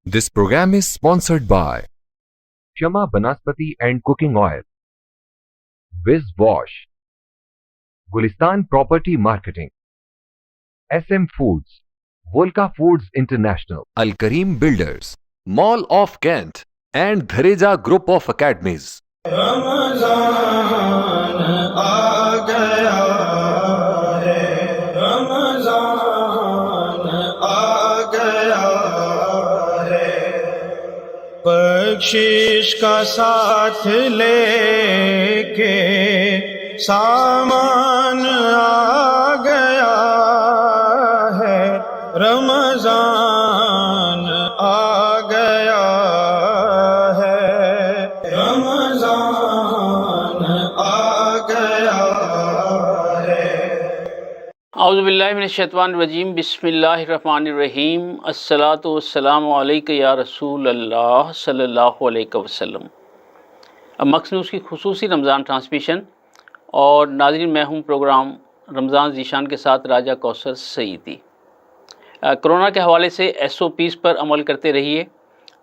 This program is sponsored by Shama Banaspati and Cooking Oil, Wiz Wash, Gulistan Property Marketing, SM Foods, Volca Foods International, Al Kareem Builders, Mall of Kent, and Dhareja Group of Academies. رمضان آ گیا ہے، رمضان آ گیا ہے، بخشش کا ساتھ لے کے سامان آ گیا ہے، رمضان آ گیا ہے، رمضان آ گیا ہے۔ اعوذ باللہ من الشیطان الرجیم، بسم اللہ الرحمن الرحیم، الصلاۃ والسلام علیک یا رسول اللہ صلی اللہ علیہ وسلم۔ مخصوص کی خصوصی رمضان ٹرانسمیشن، اور ناظرین میں ہوں پروگرام رمضان ذیشان کے ساتھ راجہ کوثر سعیدی۔ کرونا کے حوالے سے SOPs پر عمل کرتے رہیے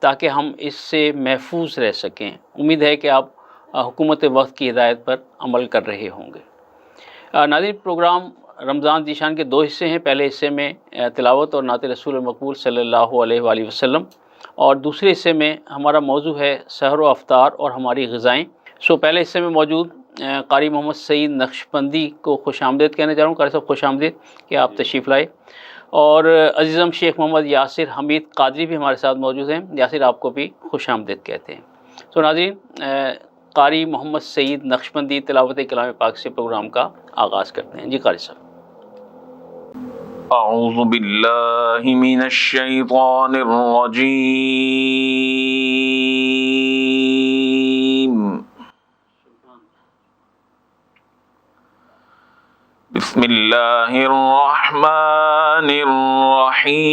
تاکہ ہم اس سے محفوظ رہ سکیں۔ امید ہے کہ آپ حکومت وقت کی ہدایت پر عمل کر رہے ہوں گے۔ ناظرین، پروگرام رمضان ذیشان کے دو حصے ہیں۔ پہلے حصے میں تلاوت اور نعت رسول مقبول صلی اللہ علیہ وآلہ وسلم، اور دوسرے حصے میں ہمارا موضوع ہے سحر و افطار اور ہماری غذائیں۔ پہلے حصے میں موجود قاری محمد سعید نقشبندی کو خوش آمدید کہنا چاہ رہا ہوں۔ قاری صاحب خوش آمدید کہ آپ تشریف لائے، اور عزیزم شیخ محمد یاسر حمید قادری بھی ہمارے ساتھ موجود ہیں۔ یاسر، آپ کو بھی خوش آمدید کہتے ہیں۔ ناظرین، قاری محمد سعید نقشبندی تلاوت کلام پاک سے پروگرام کا آغاز کرتے ہیں۔ جی قاری صاحب۔ اعوذ باللہ من الشیطان الرجیم، بسم اللہ الرحمن الرحیم،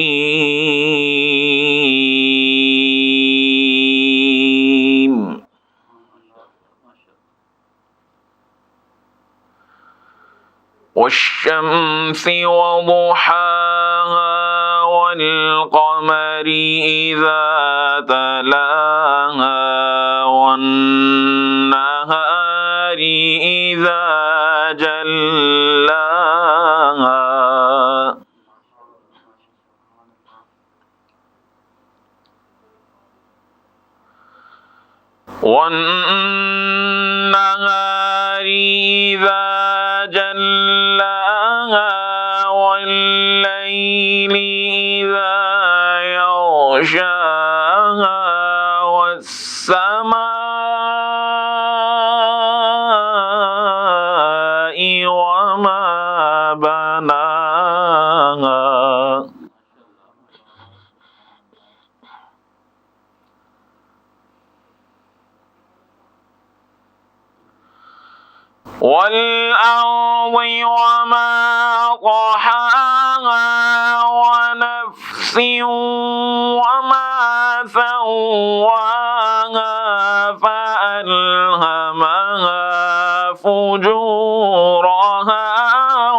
والشمس وضحاها والقمر إذا تلاها والنهار إذا جلاها والنهار إذا جلاها والليل إذا يغشاها والسماء وما بناها والأرض وما طحاها ونفس وما سواها فألهمها فجورها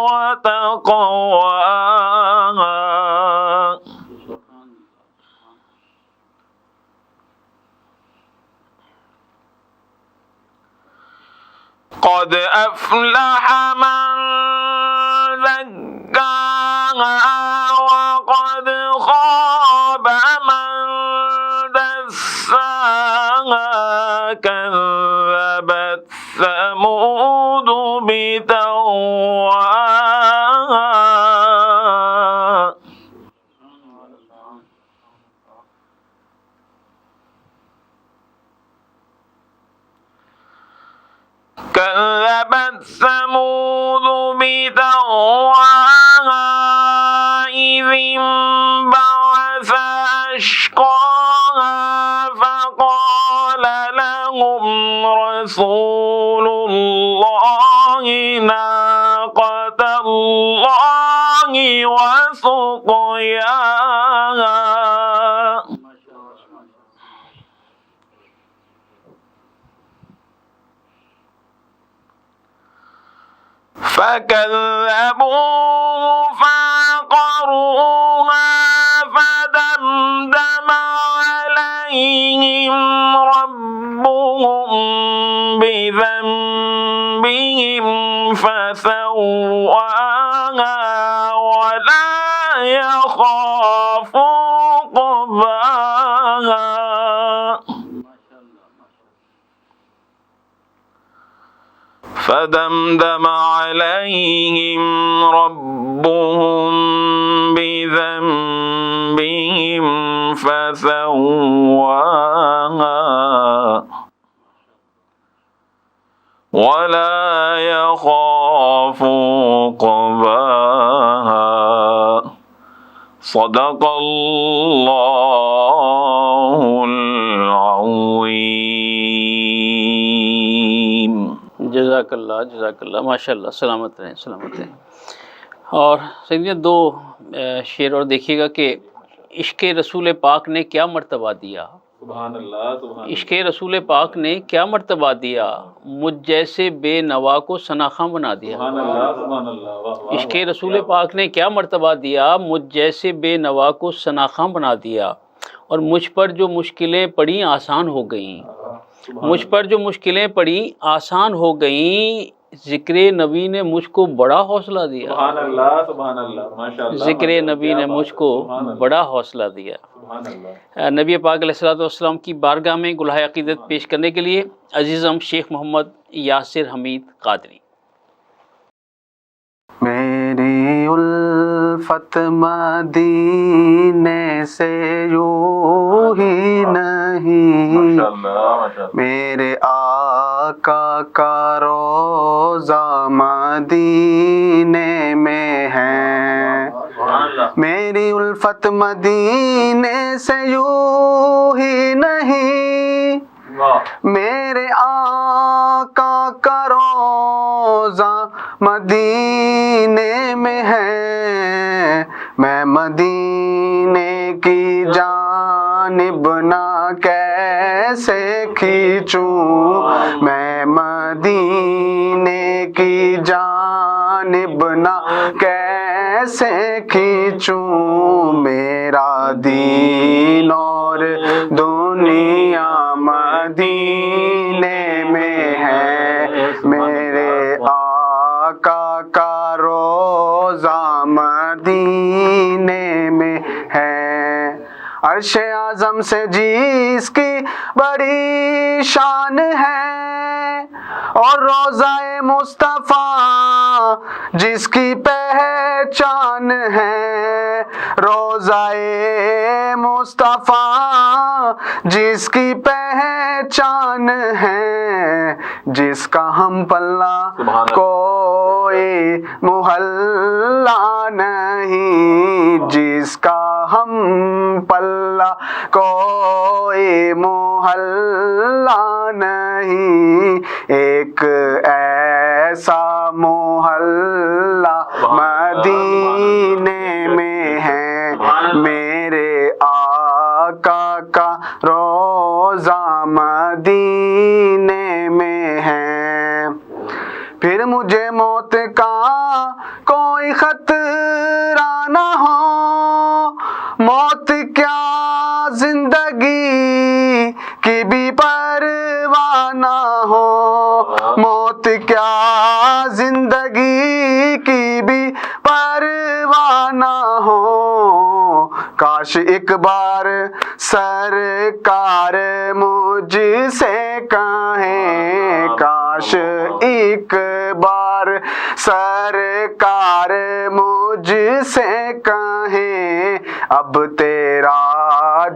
وتقواها قد أفلح من زكاها وقد خاب من دساها كذبت ثمود بتقواها كذبت ثمود بتقواها إذ انبعث أشقاها فقال لهم رسول الله ناقة الله وسقياها فكذبوه فعقروها فدمدم عليهم ربهم بذنبهم فسواها ولا يخاف عقباها. فدمدم عليهم ربهم بذنبهم فسواها ولا يخاف عقباها. صدق الله العظیم. جزاک اللہ ماشاء اللہ. سلامت رہیں. اور سیدنا دو شعر اور دیکھیے گا کہ عشق رسول پاک نے کیا مرتبہ دیا. سبحان اللہ. عشق رسول پاک نے کیا مرتبہ دیا، مجھ جیسے بے نوا کو ثناخواں بنا دیا. سبحان اللہ. عشق رسول پاک نے کیا مرتبہ دیا، مجھ جیسے بے نوا کو ثناخواں بنا دیا، اور مجھ پر جو مشکلیں پڑیں آسان ہو گئیں. مجھ پر جو مشکلیں پڑیں آسان ہو گئیں، ذکر نبی نے مجھ کو بڑا حوصلہ دیا. سبحان اللہ ماشاء اللہ. ذکر نبی نے مجھ کو بڑا حوصلہ دیا. نبی پاک علیہ الصلوۃ والسلام کی بارگاہ میں گلہائے عقیدت پیش کرنے کے لیے عزیزم شیخ محمد یاسر حمید قادری. میری الفت مدینے سے یوں ہی نہیں، میرے آقا کا روضہ مدینے میں ہے. میری الفت مدینے سے یوں ہی نہیں، میرے آقا کا روضہ مدینے میں ہے. میں مدینے کی جانب نہ کیسے کھینچوں، میں مدینے کی جانب نہ کیسے کھینچوں. میرا دین اور دنیا مدینے میں ہے، میرے آقا کا روضہ مدینے میں ہے. عرش اعظم سے جس کی بڑی شان ہے، اور روضہ مصطفیٰ جس کی پہچان ہے. روضہ مصطفیٰ جس کی پہچان ہے، جس کا ہم پلہ کوئی محلہ نہیں، جس کا ہم پلہ کوئی محلہ نہیں. ایک ایسا محلہ مدینے میں ہے، میرے آقا کا روضہ مدینے میں ہے. پھر مجھے موت کا کوئی خطرہ نہ ہو، موت کیا زندگی کی بھی پرواہ نہ ہو، موت کیا زندگی کی بھی پرواہ نہ ہو. کاش ایک بار سرکار مجھ سے کہیں، کاش ایک بار سرکار مجھ سے کہیں، اب تیرا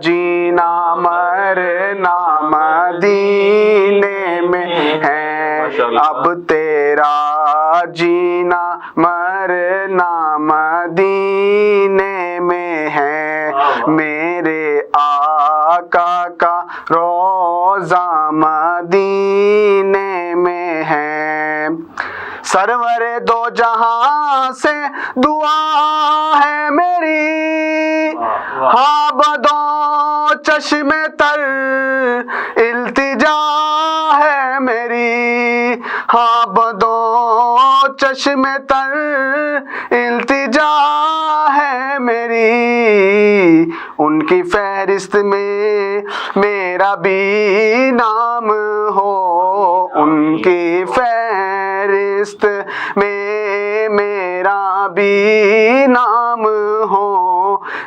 جینا مرنا مدینے میں ہے. اب تیرا جینا مرنا مدینے میں ہے، میرے آقا کا روضہ مدینے میں ہے. سرور دو جہاں سے دعا ہے میری، ہاں بدو چشم تر التجا ہے میری، ہاں بدو چشم چشم تر التجا ہے میری، ان کی فہرست میں میرا بھی نام ہو، ان کی فہرست میں میرا بھی نام ہو،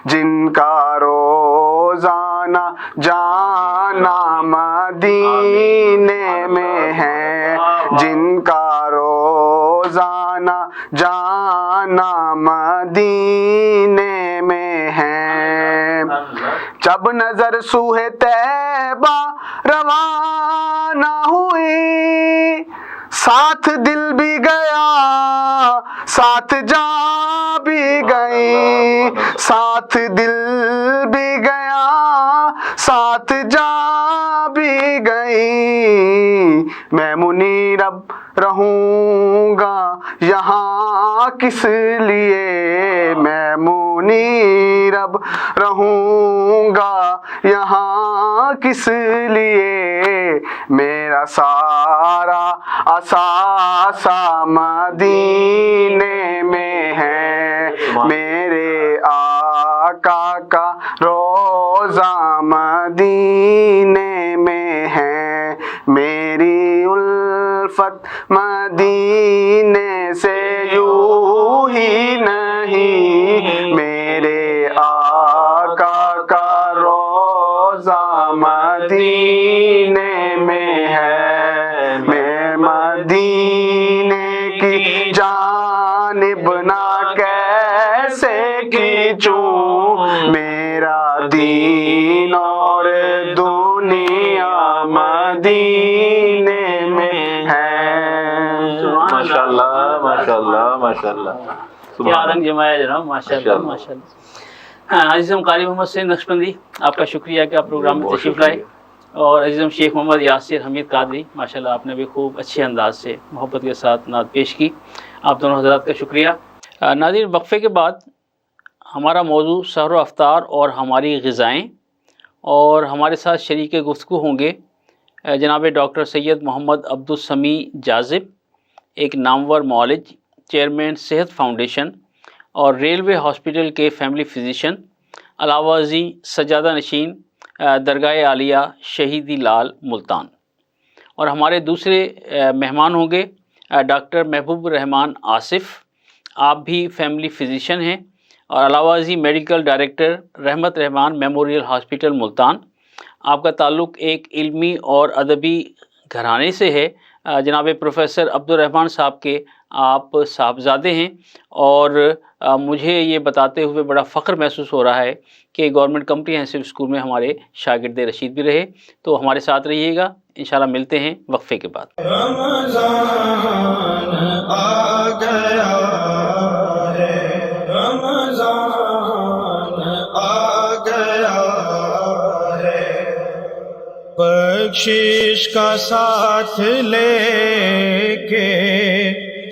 جن کا روزانہ جانا مدینے میں ہے، جن کا روزانہ جانا مدینے میں ہے۔ جب نظر سوئے طیبہ روانہ ہوئی، ساتھ دل بھی گیا ساتھ جان بھی گئی، ساتھ دل بھی گیا ساتھ جان بھی گئی، میں منیرب رہوں گا یہاں کس لیے، میں منیرب رہوں گا یہاں کس لیے، میرا سارا اثاثہ مدینے میں ہے، میرے آقا کا روضہ مدینے میں ہے، میری الفت مدینے سے یوں ہی نہیں، میرے آقا کا روضہ مدینے میں ہے، میں مدینے کی جانب نہ کیسے کھینچوں، میرا دین اور دنیا مدینے میں ہے۔ ماشاءاللہ ماشاءاللہ ماشاءاللہ، کیا رنگ جمایا جناب، ماشاءاللہ ماشاءاللہ۔ عزیزم قاری محمد سعید نقشبندی، آپ کا شکریہ کہ آپ پروگرام میں تشریف لائے، اور عزیزم شیخ محمد یاسر حمید قادری، ماشاءاللہ آپ نے بھی خوب اچھے انداز سے محبت کے ساتھ نعت پیش کی، آپ دونوں حضرات کا شکریہ۔ ناظرین، وقفے کے بعد ہمارا موضوع سحر و افطار اور ہماری غذائیں، اور ہمارے ساتھ شریک گفتگو ہوں گے جناب ڈاکٹر سید محمد عبدالسمیع جاذب، ایک نامور معالج، چیئرمین صحت فاؤنڈیشن اور ریلوے ہاسپٹل کے فیملی فزیشین، علاوہ ازیں سجادہ نشین درگاہ عالیہ شہیدی لال ملتان۔ اور ہمارے دوسرے مہمان ہوں گے ڈاکٹر محبوب الرحمان آصف، آپ بھی فیملی فزیشین ہیں، اور علاوہ ازیں میڈیکل ڈائریکٹر رحمت رحمان میموریل ہاسپٹل ملتان۔ آپ کا تعلق ایک علمی اور ادبی گھرانے سے ہے، جناب پروفیسر عبدالرحمان صاحب کے آپ صاحبزادے ہیں، اور مجھے یہ بتاتے ہوئے بڑا فخر محسوس ہو رہا ہے کہ گورنمنٹ کمپریہنسو اسکول میں ہمارے شاگرد رشید بھی رہے۔ تو ہمارے ساتھ رہیے گا، انشاءاللہ ملتے ہیں وقفے کے بعد۔ رمضان آ گیا ہے، رمضان آ گیا ہے، بخشش کا ساتھ لے کے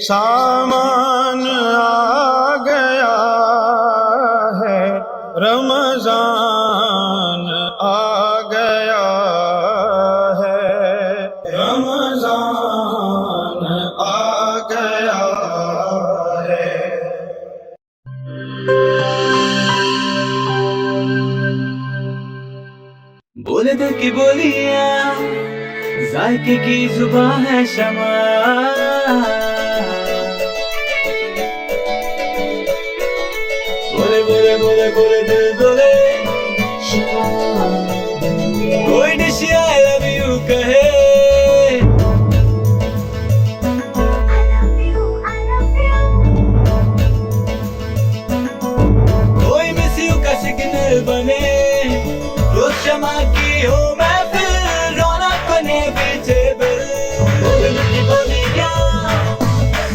سامان آ گیا ہے، رمضان آ گیا ہے، رمضان آ گیا ہے۔ بولے دل کی بولیاں، ذائقے کی زبان ہے شمع، بولے بولے بولے بولے دل بولے، کوئی ڈش آئی لو یو کہے، کوئی مس یو کا سگنل بنے، روز شمع کی ہو محفل، رونق بنے ویجیبل، بولے دل کی بولیاں،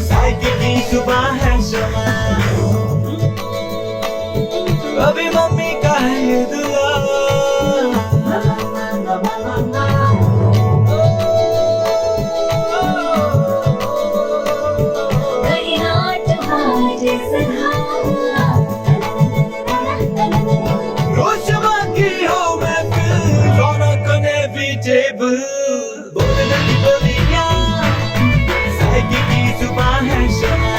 ذائقے کی زبان ہے شمع، ابھی ممی کا ہے یہ دعا، روز شمع کی ہو محفل، رونق انیویٹیبل، بولے دل کی بولیاں، ذائقے کی زبان ہے شمع۔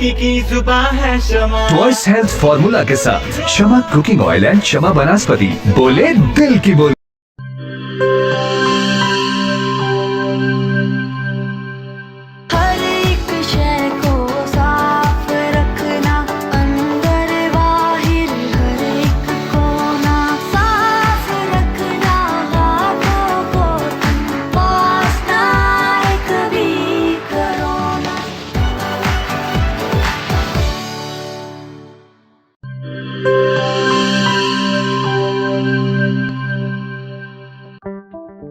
लड़की की जुबान है शमा। ट्वाइस हेल्थ फॉर्मूला के साथ शमा कुकिंग ऑयल एंड शमा वनस्पति, बोले दिल की बोली। हर एक शय को साफ रखना, अंदर बाहर हर एक कोना साफ रखना, हाथों को पास ना एक भी कोरोना।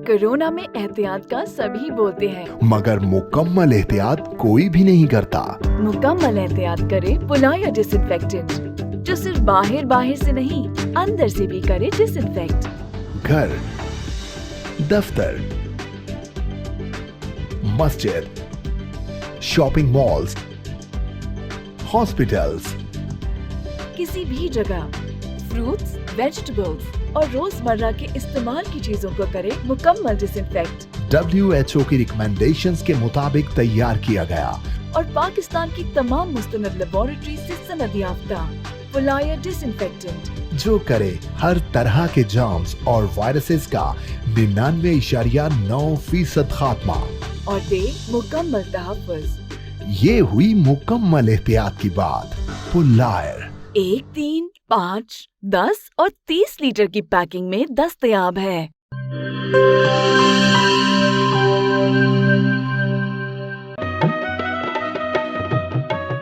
कोरोना में एहतियात का सभी बोलते हैं, मगर मुकम्मल एहतियात कोई भी नहीं करता। मुकम्मल एहतियात करे पुलाया डिसइंफेक्टेंट, जो सिर्फ बाहर से नहीं अंदर से भी करे डिसइंफेक्ट। घर, दफ्तर, मस्जिद, शॉपिंग मॉल्स, हॉस्पिटल्स, किसी भी जगह फ्रूट्स, वेजिटेबल्स और रोजमर्रा के इस्तेमाल की चीजों को करे मुकम्मल डिसइंफेक्ट। WHO की रिकमेंडेशंस के मुताबिक तैयार किया गया और पाकिस्तान की तमाम मुस्तनद लेबोरेटरी से सनद याफ्ता पुलाया डिसइंफेक्टेंट, जो करे हर तरह के जर्म्स और वायरसेस का 99.9% खात्मा। और दे मुकम्मल तहफ़्फ़ुज़। ये हुई मुकम्मल एहतियात की बात। पुलायर 1, 3, 5, 10 और 30 लीटर की पैकिंग में दस्तयाब है।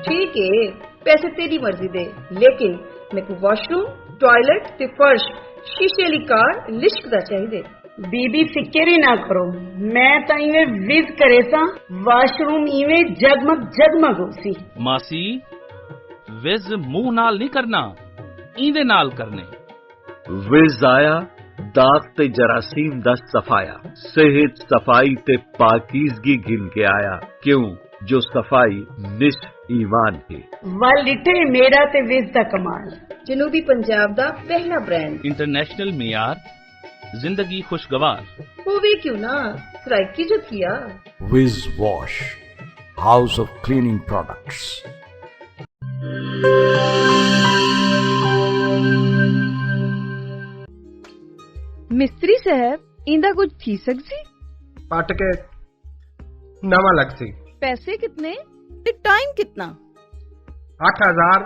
ठीक है, पैसे तेरी मर्जी दे, लेकिन मेरे को वॉशरूम, टॉयलेट ते फर्श शीशे वाली कार लिश्क दा चाहिए। बीबी फिक्र ही ना करो, मैं तो इवें विज करे सा, वॉशरूम इवें जगमग होसी। मासी विज मुंह नाल नहीं करना, इंदे नाल करने। विज आया दाग ते जरासीम दा सफाया, सेहत सफाई ते पाकीज़गी गिन के आया। क्यों जो सफाई निस्फ ईमान है। वल लिटे मेरा ते विज दा कमाल, जनूबी पंजाब दा पहला ब्रांड, इंटरनेशनल मियार, जिंदगी खुशगवार। होवे क्यों ना, सराइकी जो किया। Wiz Wash, house of cleaning products. मिस्त्री साहब इंदा कुछ थी सकसी? पट के नवा लगसी। पैसे कितने ते टाइम कितना? 8000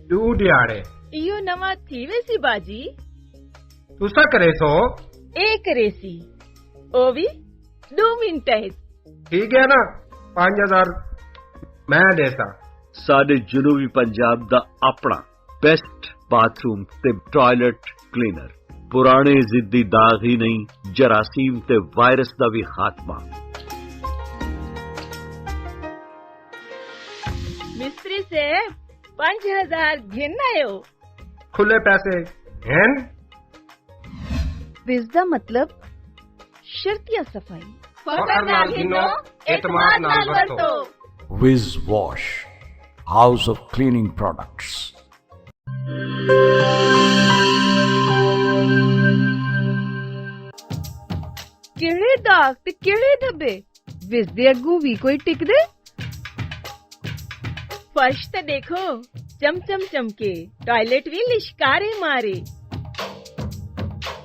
2 दिहाड़े। इयो नवा थी वैसी बाजी। तुसा करे सो एक रेसी ओ भी 2 मिनट है। ठीक है ना, 5000 मैं देता। साडे जनूबी पंजाब दा अपना बेस्ट बाथरूम ते टॉयलेट क्लीनर, पुराने जिद्दी दाग ही नहीं, जरासीम ते वायरस दा भी खात्मा। मिस्त्री से 5000 घिन आयो। खुले पैसे हैं। विज़दा मतलब शर्तिया सफाई। फकर नाल गिनो, एतमाद नाल वरतो। Wiz Wash, house of cleaning products. किहड़े दाग ते किहड़े धब्बे, विज़ दे अग्गू भी कोई टिक दे। फर्श ते देखो चमचम चमके, टॉयलेट भी लिशकारे मारे।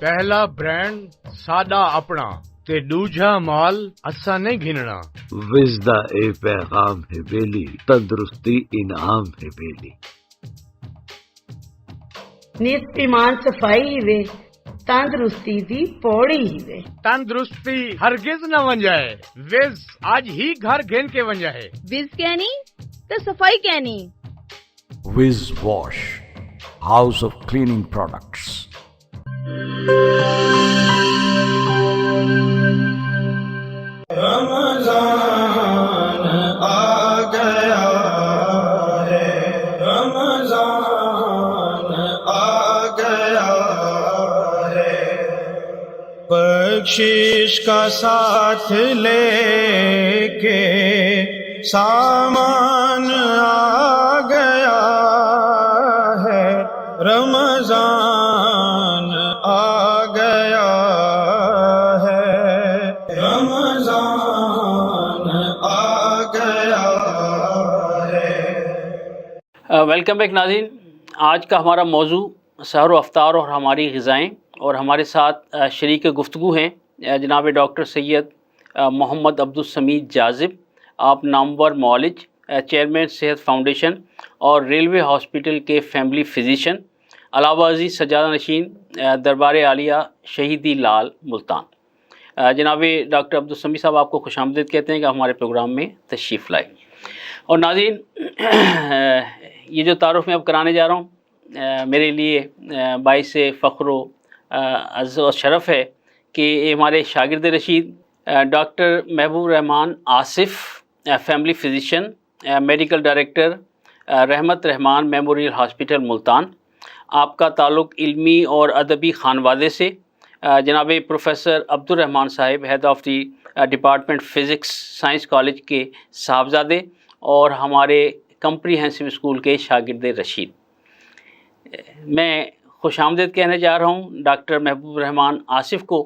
पहला ब्रांड सादा अपना ते दूजा माल असा नहीं घिनना। विजदा ए पैगाम है बेली, तंदुरुस्ती इनाम है बेली। निस ईमान सफाई ही वे, तंदुरुस्ती दी पौड़ी ही वे। तंदुरुस्ती हरगिज न बन जाए, विज आज ही घर घेन के बन जाए। विज कहनी तो सफाई कहनी। Wiz Wash, house of cleaning products. Ramzan आ गया है, रमजान आ गया है। बख्शिश का साथ लेके सामान आ गया है, रमजान आ गया है, रमजान आ गया वेलकम बैक नाज़रीन। आज का हमारा मौजू सहर व अफ्तार और हमारी ग़िज़ाएँ, और हमारे साथ शरीक गुफ्तगू हैं जनाब डॉक्टर सैयद मोहम्मद अब्दुल समीद जाज़िब, आप नामवर मौलिज, चेयरमैन सेहत फाउंडेशन और रेलवे हॉस्पिटल के फैमिली फ़िज़िशन, अलावा अज़ीज़ सज्जादा नशीन दरबार आलिया शहीदी लाल मुल्तान। जनाब डॉक्टर अब्दुल समीद साहब, आपको खुशामदीद कहते हैं कि हमारे प्रोग्राम में तशरीफ़ लाए। और नाज़रीन, ये जो तारुफ़ मैं अब कराने जा रहा हूँ मेरे लिए बाइस फ़ख्र अज़्ज़ और शरफ़ है कि ये हमारे शागिर्द Rashid doctor Mehboob Rahman Asif, family physician, medical director Rahmat Rahman memorial hospital Multan. आपका ताल्लुक़ इल्मी और अदबी खानवादे से। जनाब professor Abdul Rahman Sahib, head of the department physics science college के साहबजादे और हमारे कम्प्रीहेंसिव स्कूल के शागिर्द रशीद। मैं खुशामदीद कहने जा रहा हूँ डॉक्टर महबूब रहमान आसिफ़ को,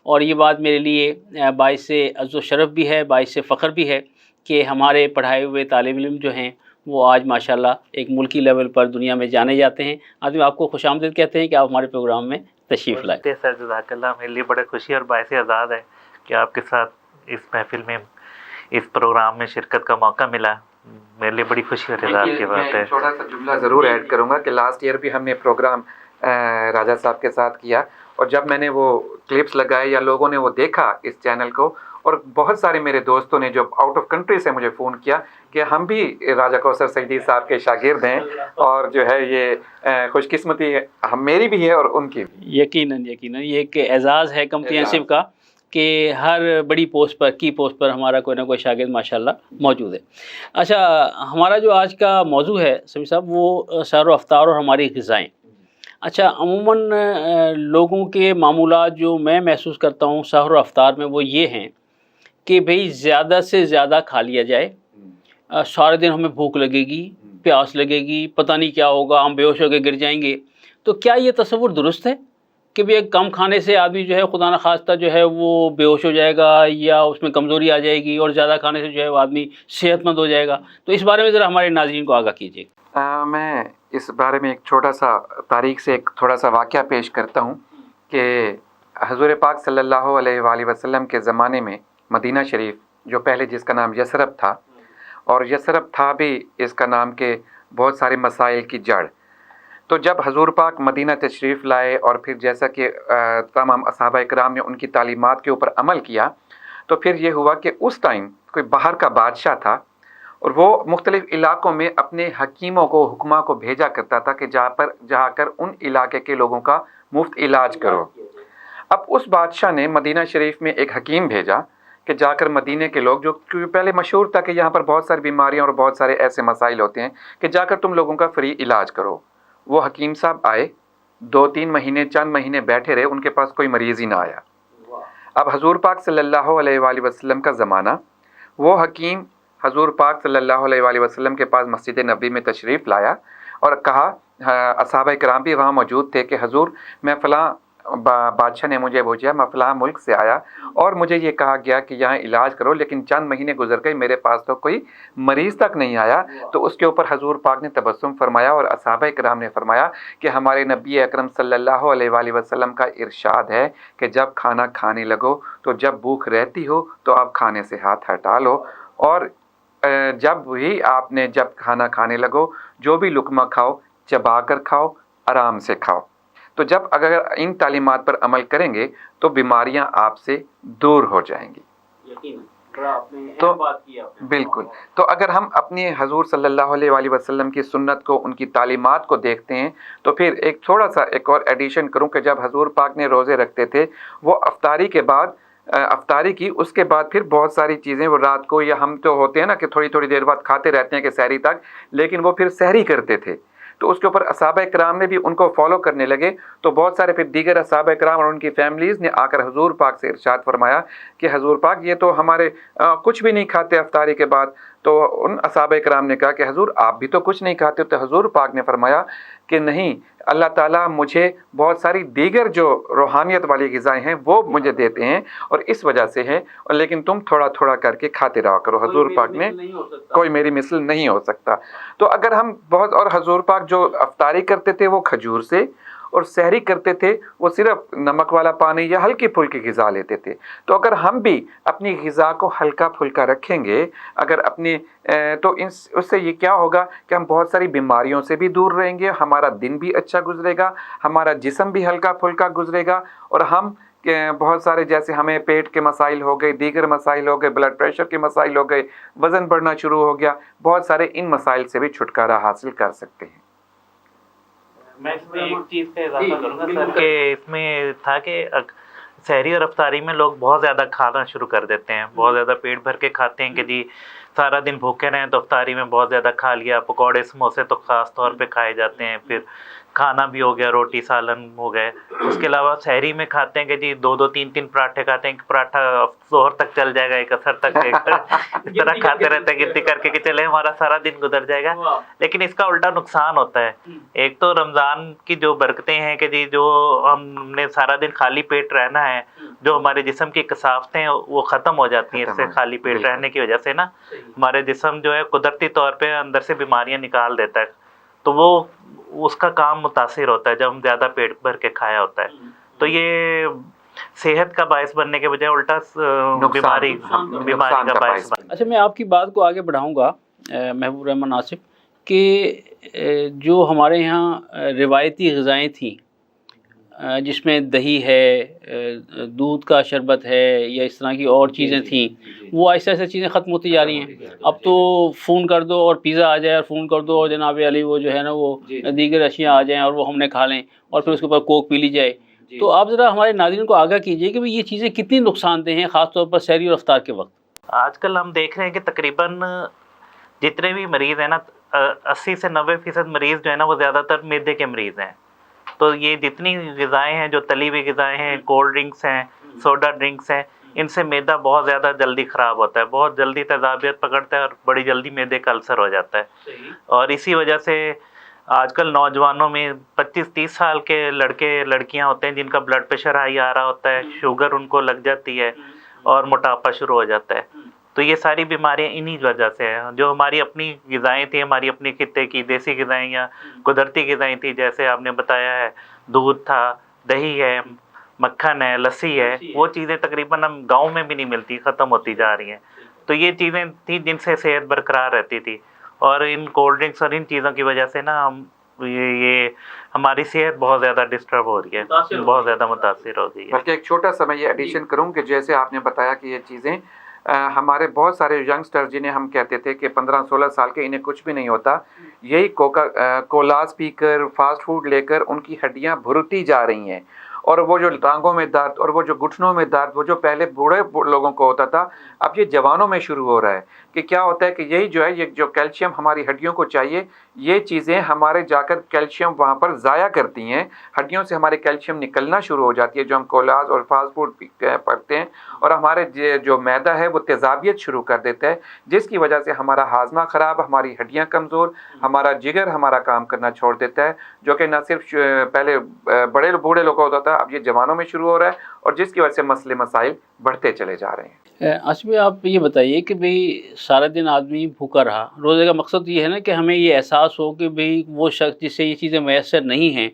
और ये बात मेरे लिए बाइस अज़्ज़ो शरफ़ भी है, बाइस फ़ख्र भी है कि हमारे पढ़ाए हुए तालिब इल्म जो हैं वो आज माशाल्लाह एक मुल्की लेवल पर दुनिया में जाने जाते हैं। आदमी आपको खुशामदीद कहते हैं कि आप हमारे प्रोग्राम में तशरीफ़ लाए। सर जज़ाकल्लाह, मेरे लिए बड़ा खुशी और बाइस आज़ाद है कि आपके साथ इस महफिल में, इस प्रोग्राम में शिरकत का मौका मिला। मेरे लिए बड़ी खुशी और इज़्ज़त की बात है। थोड़ा सा जुमला ज़रूर ऐड करूँगा कि लास्ट ईयर भी हमने प्रोग्राम राजा साहब के साथ किया, और जब मैंने वो क्लिप्स लगाए या लोगों ने वो देखा इस चैनल को, और बहुत सारे मेरे दोस्तों ने जो आउट ऑफ कंट्री से मुझे फ़ोन किया कि हम भी राजा कौसर सईदी साहब के शागिर्द हैं, और जो है ये खुशकिस्मती हम मेरी भी है और उनकी भी। यकीनन यकीनन ये एक एजाज़ है कम्प्रीहेंसिव का कि हर बड़ी पोस्ट पर, की पोस्ट पर हमारा कोई ना कोई शागिर्द माशाल्लाह मौजूद है। अच्छा, हमारा जो आज का मौजू है समी साहब वो सहर व अफ्तार और हमारी ग़िज़ाएँ। अच्छा, अमूमन लोगों के मामूलात जो मैं महसूस करता हूँ सहर व अफ्तार में वो ये हैं कि भाई ज़्यादा से ज़्यादा खा लिया जाए, सारे दिन हमें भूख लगेगी, प्यास लगेगी, पता नहीं क्या होगा, हम बेहोश होकर गिर जाएंगे। तो क्या ये तसव्वुर दुरुस्त है कि भाई कम खाने से आदमी जो है खुदा न खास्ता जो है वो बेहोश हो जाएगा या उसमें कमज़ोरी आ जाएगी, और ज़्यादा खाने से जो है वो आदमी सेहतमंद हो जाएगा? तो इस बारे में ज़रा हमारे नाज़रीन को आगाह कीजिए। मैं इस बारे में एक छोटा सा तारीख़ से एक थोड़ा सा वाक़या पेश करता हूँ कि हज़ूर पाक सल्लल्लाहु अलैहि वसल्लम के ज़माने में मदीना शरीफ, जो पहले जिसका नाम यसरब था, और यसरब था भी इसका नाम के बहुत सारे मसाइल की जड़। तो जब हज़ूर पाक मदीना तशरीफ़ लाए और फिर जैसा कि तमाम असहाबा इकराम ने उनकी तालीमात के ऊपर अमल किया, तो फिर ये हुआ कि उस टाइम कोई बाहर का बादशाह था, और वो मुख्तलिफ़ इलाक़ों में अपने हकीमों को, हुक्मा को भेजा करता था कि जाकर उन इलाके के लोगों का मुफ्त इलाज करो। अब उस बादशाह ने मदीना शरीफ में एक हकीम भेजा कि जाकर मदीने के लोग, जो क्योंकि पहले मशहूर था कि यहाँ पर बहुत सारी बीमारियाँ और बहुत सारे ऐसे मसाइल होते हैं, कि जाकर तुम लोगों का फ्री इलाज करो। वो हकीम साहब आए, 2-3 महीने, चंद महीने बैठे रहे, उनके पास कोई मरीज़ ही ना आया। अब हज़ूर पाक सल्लल्लाहु अलैहि वसल्लम का ज़माना, वो हकीम हज़ूर पाक सल्लल्लाहु अलैहि वसल्लम के पास मस्जिद नबी में तशरीफ़ लाया और कहा, असहाबा इकराम भी वहाँ मौजूद थे, कि हज़ूर मैं फ़लाँ बादशाह ने मुझे भेजा, मैं फ़लाँ मुल्क से आया और मुझे ये कहा गया कि यहाँ इलाज करो, लेकिन चंद महीने गुजर गए, मेरे पास तो कोई मरीज़ तक नहीं आया। तो उसके ऊपर हज़ूर पाक ने तबस्सुम फरमाया और असहाबा इकराम ने फरमाया कि हमारे नबी अकरम सल्लल्लाहु अलैहि वसल्लम का इरशाद है कि जब खाना खाने लगो तो जब भूख रहती हो तो आप खाने से हाथ हटा लो, और जब खाना खाने लगो जो भी लुकमा खाओ चबा कर खाओ, आराम से खाओ। तो जब अगर इन तालीमात पर अमल करेंगे तो बीमारियां आपसे दूर हो जाएंगी। तो बिल्कुल, तो अगर हम अपने हजूर सल्लल्लाहु अलैहि वसल्लम की सुन्नत को, उनकी तालीमात को देखते हैं, तो फिर एक थोड़ा सा एक और एडिशन करूं कि जब हजूर पाक ने रोज़े रखते थे, वो अफ्तारी के बाद अफ्तारी की, उसके बाद फिर बहुत सारी चीज़ें वो रात को, या हम तो होते हैं ना कि थोड़ी थोड़ी देर बाद खाते रहते हैं कि सहरी तक, लेकिन वो फिर सहरी करते थे। तो उसके ऊपर असहाबा इकराम ने भी उनको फॉलो करने लगे। तो बहुत सारे फिर दीगर असहाबा इकराम और उनकी फैमिलीज़ ने आकर हजूर पाक से इरशाद फरमाया कि हजूर पाक ये तो हमारे कुछ भी नहीं खाते अफ्तारी के बाद। تو ان असहाबा کرام نے کہا کہ حضور آپ بھی تو کچھ نہیں کھاتے. تو حضور پاک نے فرمایا کہ نہیں, اللہ تعالیٰ مجھے بہت ساری دیگر جو روحانیت والی غذائیں ہیں وہ مجھے دیتے ہیں اور اس وجہ سے ہے, اور لیکن تم تھوڑا تھوڑا کر کے کھاتے رہا کرو. حضور پاک نے کوئی میری مثل نہیں ہو سکتا. تو اگر ہم بہت, اور حضور پاک جو افطاری کرتے تھے وہ کھجور سے, اور سحری کرتے تھے وہ صرف نمک والا پانی یا ہلکی پھلکی غذا لیتے تھے. تو اگر ہم بھی اپنی غذا کو ہلکا پھلکا رکھیں گے اگر اپنی تو اس سے یہ کیا ہوگا کہ ہم بہت ساری بیماریوں سے بھی دور رہیں گے, ہمارا دن بھی اچھا گزرے گا, ہمارا جسم بھی ہلکا پھلکا گزرے گا, اور ہم بہت سارے جیسے ہمیں پیٹ کے مسائل ہو گئے, دیگر مسائل ہو گئے, بلڈ پریشر کے مسائل ہو گئے, وزن بڑھنا شروع ہو گیا, بہت سارے ان مسائل سے بھی چھٹکارا حاصل کر سکتے ہیں. میں اس میں ایک چیز کا اضافہ کروں گا سر کہ اس میں تھا کہ سحری اور افطاری میں لوگ بہت زیادہ کھانا شروع کر دیتے ہیں, بہت زیادہ پیٹ بھر کے کھاتے ہیں کہ جی سارا دن بھوکے رہیں تو افطاری میں بہت زیادہ کھا لیا. پکوڑے سموسے تو خاص طور پہ کھائے جاتے ہیں, پھر کھانا بھی ہو گیا, روٹی سالن ہو گئے. اس کے علاوہ سحری میں کھاتے ہیں کہ جی 2-2 3-3 پراٹھے کھاتے ہیں, ایک پراٹھا ظہر تک چل جائے گا, ایک عصر تک, اس طرح کھاتے رہتے ہیں گنتی کر کے کہ چلے ہمارا سارا دن گزر جائے گا. لیکن اس کا الٹا نقصان ہوتا ہے. ایک تو رمضان کی جو برکتیں ہیں کہ جی جو ہم نے سارا دن خالی پیٹ رہنا ہے, جو ہمارے جسم کی کثافتیں ہیں وہ ختم ہو جاتی ہیں اس سے خالی پیٹ رہنے کی وجہ سے نا. ہمارے جسم جو ہے قدرتی طور پہ اندر سے بیماریاں نکال دیتا ہے, تو وہ اس کا کام متاثر ہوتا ہے جب ہم زیادہ پیٹ بھر کے کھایا ہوتا ہے. تو یہ صحت کا باعث بننے کے بجائے الٹا بیماری کا باعث بن. اچھا, میں آپ کی بات کو آگے بڑھاؤں گا محبوب رحمان آصف, کہ جو ہمارے یہاں روایتی غذائیں تھیں جس میں دہی ہے, دودھ کا شربت ہے, یا اس طرح کی اور چیزیں تھیں, وہ آہستہ آہستہ چیزیں ختم ہوتی جا رہی ہیں. اب تو فون کر دو اور پیزا آ جائے, اور فون کر دو اور جناب علی وہ جو ہے نا وہ دیگر اشیاء آ جائیں اور وہ ہم نے کھا لیں, اور پھر اس کے اوپر کوک پی لی جائے. تو آپ ذرا ہمارے ناظرین کو آگاہ کیجئے کہ یہ چیزیں کتنی نقصان دہ ہیں, خاص طور پر سحری اور افطار کے وقت. آج کل ہم دیکھ رہے ہیں کہ تقریباً جتنے بھی مریض ہیں نا 80 سے 90% مریض جو ہے نا وہ زیادہ تر معدے کے مریض ہیں. تو یہ جتنی غذائیں ہیں جو تلی ہوئی غذائیں ہیں, کولڈ ڈرنکس ہیں, سوڈا ڈرنکس ہیں, ان سے معدہ بہت زیادہ جلدی خراب ہوتا ہے, بہت جلدی تیزابیت پکڑتا ہے اور بڑی جلدی معدے کا السر ہو جاتا ہے. اور اسی وجہ سے آج کل نوجوانوں میں 25-30 سال کے لڑکے لڑکیاں ہوتے ہیں جن کا بلڈ پریشر ہائی آ رہا ہوتا ہے, شوگر ان کو لگ جاتی ہے اور موٹاپا شروع ہو جاتا ہے. تو یہ ساری بیماریاں انہی وجہ سے ہیں. جو ہماری اپنی غذائیں تھیں, ہماری اپنی خطے کی دیسی غذائیں یا قدرتی غذائیں تھیں, جیسے آپ نے بتایا ہے دودھ تھا, دہی ہے, مکھن ہے, لسی ہے, وہ چیزیں تقریباً ہم گاؤں میں بھی نہیں ملتی, ختم ہوتی جا رہی ہیں. تو یہ چیزیں تھیں جن سے صحت برقرار رہتی تھی, اور ان کولڈ ڈرنکس اور ان چیزوں کی وجہ سے نا ہم یہ ہماری صحت بہت زیادہ ڈسٹرب ہو رہی ہے, بہت زیادہ متاثر ہو گئی ہے. بلکہ ایک چھوٹا سا میں یہ ایڈیشن کروں کہ جیسے آپ نے بتایا کہ یہ چیزیں ہمارے بہت سارے ینگسٹر جنہیں ہم کہتے تھے کہ 15-16 سال کے انہیں کچھ بھی نہیں ہوتا, یہی کولاز پی کر فاسٹ فوڈ لے کر ان کی ہڈیاں بھرتی جا رہی ہیں, اور وہ جو ٹانگوں میں درد اور وہ جو گھٹنوں میں درد, وہ جو پہلے بوڑھے لوگوں کو ہوتا تھا اب یہ جوانوں میں شروع ہو رہا ہے. کہ کیا ہوتا ہے کہ یہی جو ہے یہ جو کیلشیم ہماری ہڈیوں کو چاہیے, یہ چیزیں ہمارے جا کر کیلشیم وہاں پر ضائع کرتی ہیں, ہڈیوں سے ہمارے کیلشیم نکلنا شروع ہو جاتی ہے جو ہم کولاز اور فاسٹ فوڈ پڑھتے ہیں, اور ہمارے جو میدا ہے وہ تیزابیت شروع کر دیتا ہے, جس کی وجہ سے ہمارا ہاضمہ خراب, ہماری ہڈیاں کمزور, ہمارا جگر ہمارا کام کرنا چھوڑ دیتا ہے, جو کہ نہ صرف پہلے بڑے بوڑھے لوگوں ہوتا تھا, اب یہ جوانوں میں شروع ہو رہا ہے, اور جس کی وجہ سے مسئلے مسائل بڑھتے چلے جا رہے ہیں. آصف بھائی, آپ یہ بتائیے کہ بھئی سارا دن آدمی بھوکا رہا, روزے کا مقصد یہ ہے نا کہ ہمیں یہ احساس ہو کہ بھئی وہ شخص جس سے یہ چیزیں میسر نہیں ہیں,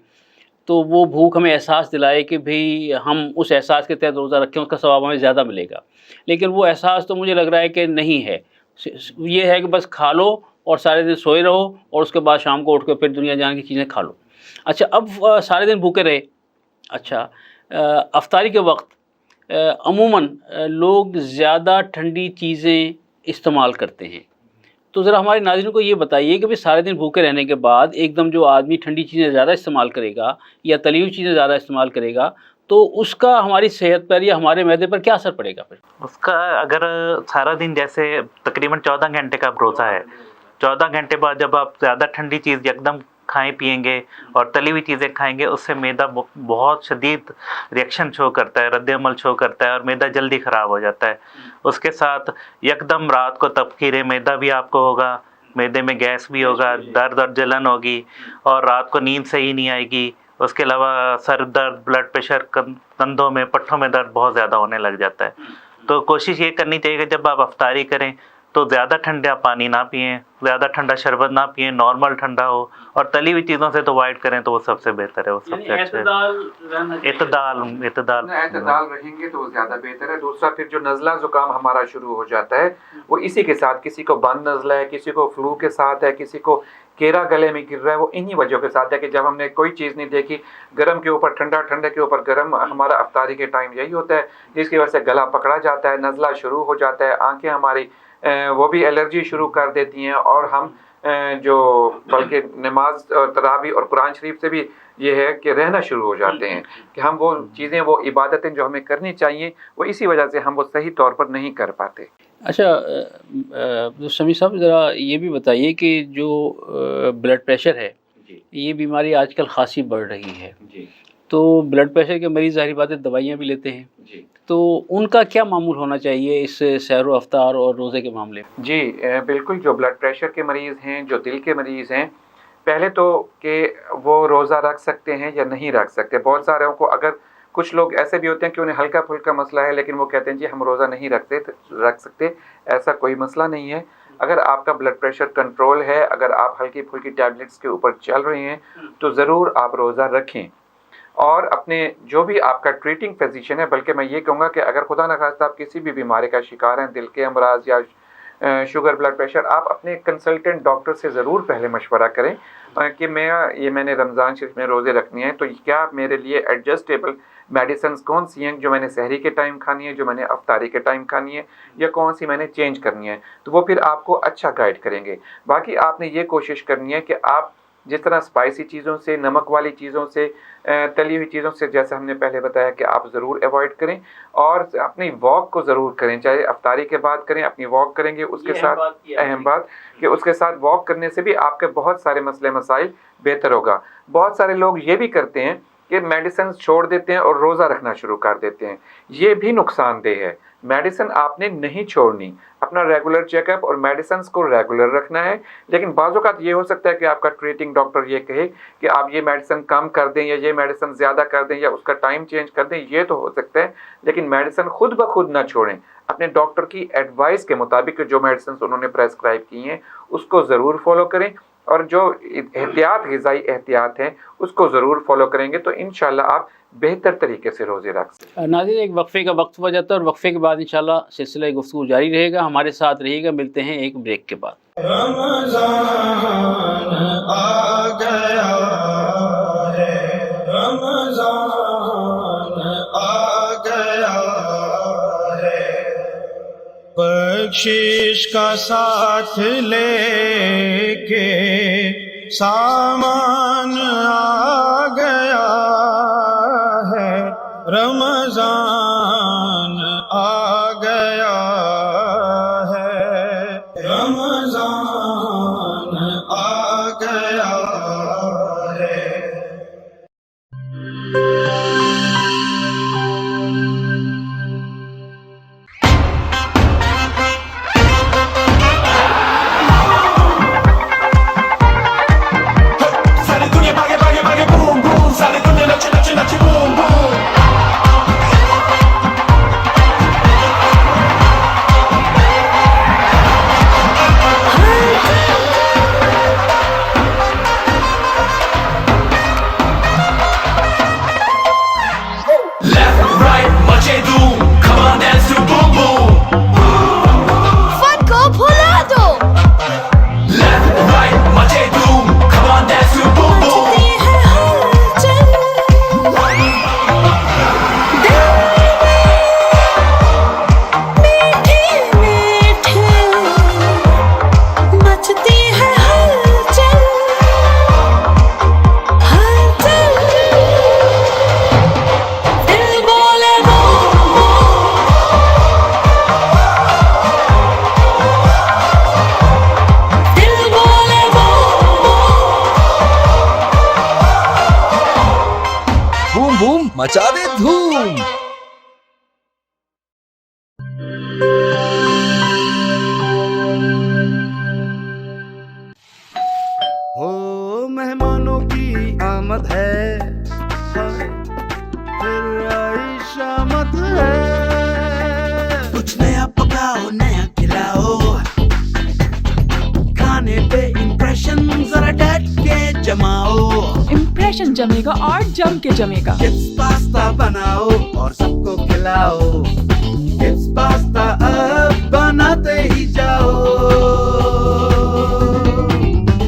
تو وہ بھوک ہمیں احساس دلائے کہ بھئی ہم اس احساس کے تحت روزہ رکھیں, اس کا ثواب ہمیں زیادہ ملے گا. لیکن وہ احساس تو مجھے لگ رہا ہے کہ نہیں ہے, یہ ہے کہ بس کھا لو اور سارے دن سوئے رہو, اور اس کے بعد شام کو اٹھ کے پھر دنیا جان کی چیزیں کھا لو. اچھا, اب سارے دن بھوکے رہے. اچھا, افطاری کے وقت عموماً لوگ زیادہ ٹھنڈی چیزیں استعمال کرتے ہیں, تو ذرا ہمارے ناظرین کو یہ بتائیے کہ سارے دن بھوکے رہنے کے بعد ایک دم جو آدمی ٹھنڈی چیزیں زیادہ استعمال کرے گا یا تلی ہوئی چیزیں زیادہ استعمال کرے گا, تو اس کا ہماری صحت پر یا ہمارے معدے پر کیا اثر پڑے گا؟ پھر اس کا اگر سارا دن جیسے تقریباً 14 گھنٹے کا روزہ ہے, 14 گھنٹے بعد جب آپ زیادہ ٹھنڈی چیز یکدم کھائیں پیئیں گے اور تلی ہوئی چیزیں کھائیں گے، اس سے میدا بہت شدید ریئیکشن شو کرتا ہے، رد عمل شو کرتا ہے اور میدا جلدی خراب ہو جاتا ہے۔ اس کے ساتھ یکدم رات کو تبخیر میدا بھی آپ کو ہوگا، میدے میں گیس بھی ہوگا، درد اور جلن ہوگی اور رات کو نیند صحیح نہیں آئے گی۔ اس کے علاوہ سر درد، بلڈ پریشر، کندھوں میں، پٹھوں میں درد بہت زیادہ ہونے لگ جاتا ہے۔ تو کوشش یہ کرنی چاہیے کہ جب آپ افطاری کریں تو زیادہ ٹھنڈا پانی نہ پئیں، زیادہ ٹھنڈا شربت نہ پئیں، نارمل ٹھنڈا ہو، اور تلی ہوئی چیزوں سے تو اوائڈ کریں تو وہ سب سے بہتر ہے، وہ سب سے اچھا ہے۔ اعتدال رہیں گے تو وہ زیادہ بہتر ہے۔ دوسرا پھر جو نزلہ زکام ہمارا شروع ہو جاتا ہے وہ اسی کے ساتھ، کسی کو بند نزلہ ہے، کسی کو فلو کے ساتھ ہے، کسی کو کیرا گلے میں گر رہا ہے، وہ انہی وجہ کے ساتھ ہے کہ جب ہم نے کوئی چیز نہیں دیکھی، گرم کے اوپر ٹھنڈا، ٹھنڈے کے اوپر گرم، ہمارا افطاری کے ٹائم یہی ہوتا ہے، جس کی وجہ سے گلا پکڑا جاتا ہے، نزلہ شروع ہو جاتا ہے، آنکھیں ہماری وہ بھی الرجی شروع کر دیتی ہیں، اور ہم جو بلکہ نماز اور تراویح اور قرآن شریف سے بھی یہ ہے کہ رہنا شروع ہو جاتے ہیں کہ ہم وہ چیزیں، وہ عبادتیں جو ہمیں کرنی چاہیے وہ اسی وجہ سے ہم وہ صحیح طور پر نہیں کر پاتے۔ اچھا سمیع صاحب، ذرا یہ بھی بتائیے کہ جو بلڈ پریشر ہے یہ بیماری آج کل خاصی بڑھ رہی ہے، تو بلڈ پریشر کے مریض ظاہر بات ہے دوائیاں بھی لیتے ہیں، تو ان کا کیا معمول ہونا چاہیے اس سحر و افطار اور روزے کے معاملے میں؟ جی بالکل، جو بلڈ پریشر کے مریض ہیں، جو دل کے مریض ہیں، پہلے تو کہ وہ روزہ رکھ سکتے ہیں یا نہیں رکھ سکتے۔ بہت سارے کو، اگر کچھ لوگ ایسے بھی ہوتے ہیں کہ انہیں ہلکا پھلکا مسئلہ ہے لیکن وہ کہتے ہیں جی ہم روزہ نہیں رکھ سکتے، ایسا کوئی مسئلہ نہیں ہے۔ اگر آپ کا بلڈ پریشر کنٹرول ہے، اگر آپ ہلکی پھلکی ٹیبلٹس کے اوپر چل رہے ہیں تو ضرور آپ روزہ رکھیں، اور اپنے جو بھی آپ کا ٹریٹنگ فزیشین ہے، بلکہ میں یہ کہوں گا کہ اگر خدا نخواستہ آپ کسی بھی بیماری کا شکار ہیں، دل کے امراض یا شوگر، بلڈ پریشر، آپ اپنے کنسلٹنٹ ڈاکٹر سے ضرور پہلے مشورہ کریں کہ میں نے رمضان شریف میں روزے رکھنے ہیں، تو کیا میرے لیے ایڈجسٹیبل میڈیسنز کون سی ہیں جو میں نے سحری کے ٹائم کھانی ہے، جو میں نے افطاری کے ٹائم کھانی ہے، یا کون سی میں نے چینج کرنی ہے، تو وہ پھر آپ کو اچھا گائیڈ کریں گے۔ باقی آپ نے یہ کوشش کرنی ہے کہ آپ جس طرح اسپائسی چیزوں سے، نمک والی چیزوں سے، تلی ہوئی چیزوں سے، جیسے ہم نے پہلے بتایا کہ آپ ضرور ایوائڈ کریں، اور اپنی واک کو ضرور کریں، چاہے افطاری کے بعد کریں، اپنی واک کریں گے، اس کے ساتھ اہم بات کہ اس کے ساتھ واک کرنے سے بھی آپ کے بہت سارے مسئلے مسائل بہتر ہوگا۔ بہت سارے لوگ یہ بھی کرتے ہیں کہ میڈیسن چھوڑ دیتے ہیں اور روزہ رکھنا شروع کر دیتے ہیں، یہ بھی نقصان دہ ہے۔ میڈیسن آپ نے نہیں چھوڑنی، اپنا ریگولر چیک اپ اور میڈیسنز کو ریگولر رکھنا ہے، لیکن بعض اوقات یہ ہو سکتا ہے کہ آپ کا ٹریٹنگ ڈاکٹر یہ کہے کہ آپ یہ میڈیسن کم کر دیں یا یہ میڈیسن زیادہ کر دیں یا اس کا ٹائم چینج کر دیں، یہ تو ہو سکتا ہے، لیکن میڈیسن خود بخود نہ چھوڑیں، اپنے ڈاکٹر کی ایڈوائس کے مطابق جو میڈیسنز انہوں نے پریسکرائب کی ہیں اس کو ضرور فالو کریں، اور جو احتیاط، غذائی احتیاط ہیں اس کو ضرور فالو کریں گے تو انشاءاللہ آپ بہتر طریقے سے روزے رکھ سکتے ہیں۔ ناظرین، ایک وقفے کا وقت ہو جاتا ہے اور وقفے کے بعد انشاءاللہ سلسلہ گفتگو جاری رہے گا، ہمارے ساتھ رہیے گا، ملتے ہیں ایک بریک کے بعد۔ رمضان آ گیا ہے، رمضان آ گیا ہے، بخشش کا ساتھ لے کے سامان آ گیا ہے، رمضان آ گیا ہے، رمضان آ گیا ہے۔ मचा दे धूम। हो मेहमानों की आमद है, फिर आई शामत है। कुछ नया पकाओ, नया खिलाओ, खाने पे इम्प्रेशन जरा डट के जमाओ। इम्प्रेशन जमेगा और जम के जमेगा। चिप्स पास्ता बनाओ और सबको खिलाओ। चिप्स पास्ता अब बनाते ही जाओ।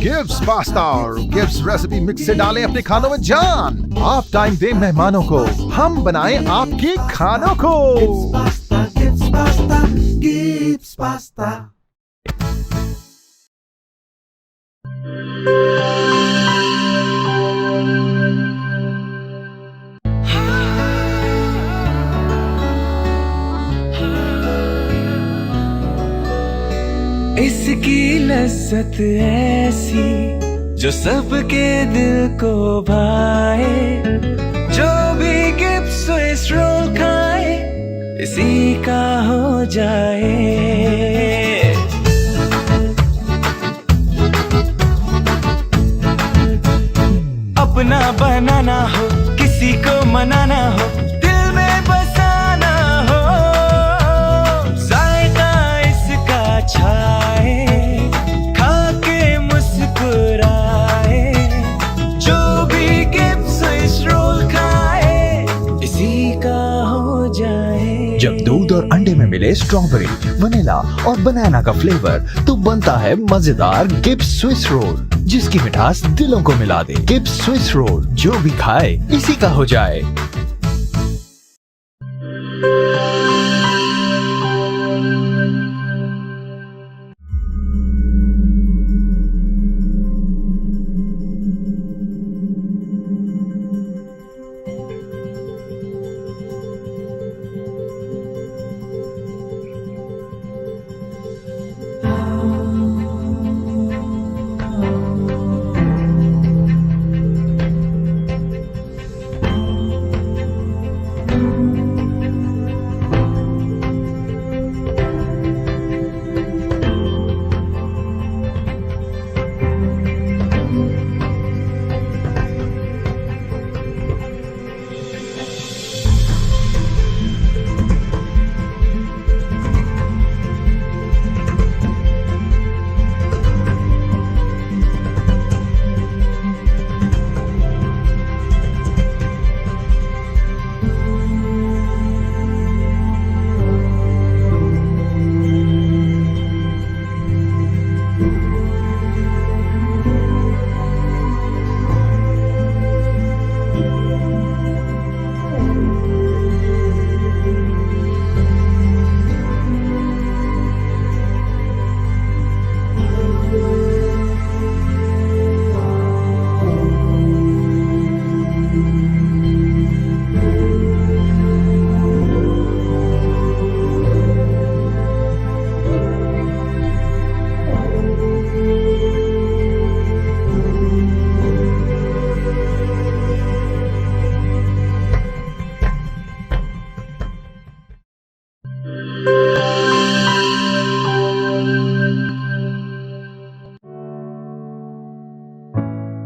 गिब्स पास्ता और गिब्स रेसिपी मिक्स से डालें अपने खानों में जान। आप टाइम दें मेहमानों को, हम बनाएं आपके खानों को। Gibbs pasta, Gibbs pasta. इसकी लज्जत ऐसी जो सबके दिल को भाए, जो भी गिब्स स्विस रोल खाए इसी का हो जाए। अपना बनाना हो, किसी को मनाना हो, दिल में बसाना हो, जायका इसका छाए, खा के मुस्कुराए, जो भी गिब्स स्विस रोल खाए इसी का हो जाए। जब दूध और अंडे में मिले स्ट्रॉबेरी, वनीला और बनाना का फ्लेवर, तो बनता है मजेदार गिब्स स्विस रोल, जिसकी मिठास दिलों को मिला दे। गिब्स स्विस रोल, जो भी खाए इसी का हो जाए।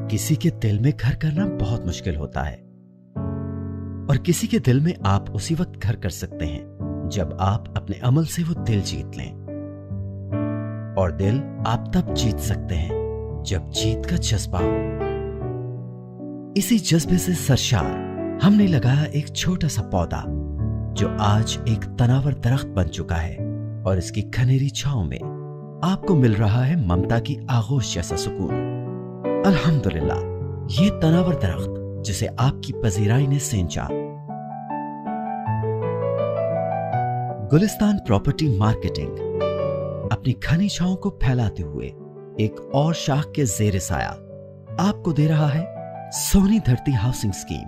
किसी के दिल में घर करना बहुत मुश्किल होता है, और किसी के दिल में आप उसी वक्त घर कर सकते हैं जब आप अपने अमल से वो दिल जीत लें। और दिल आप तब जीत सकते हैं जब जीत का जज्बा हो। इसी जज्बे से सरशार हमने लगाया एक छोटा सा पौधा जो आज एक तनावर दरख्त बन चुका है, और इसकी घनेरी छांव में आपको मिल रहा है ममता की आगोश जैसा सुकून। अल्हम्दुलिल्लाह, ये तनावर दरख्त जिसे आपकी पजीराई ने सेंचा। गुलिस्तान प्रॉपर्टी मार्केटिंग अपनी घनी छांव को फैलाते हुए एक और शाख के जेर साया आपको दे रहा है सोनी धरती हाउसिंग स्कीम,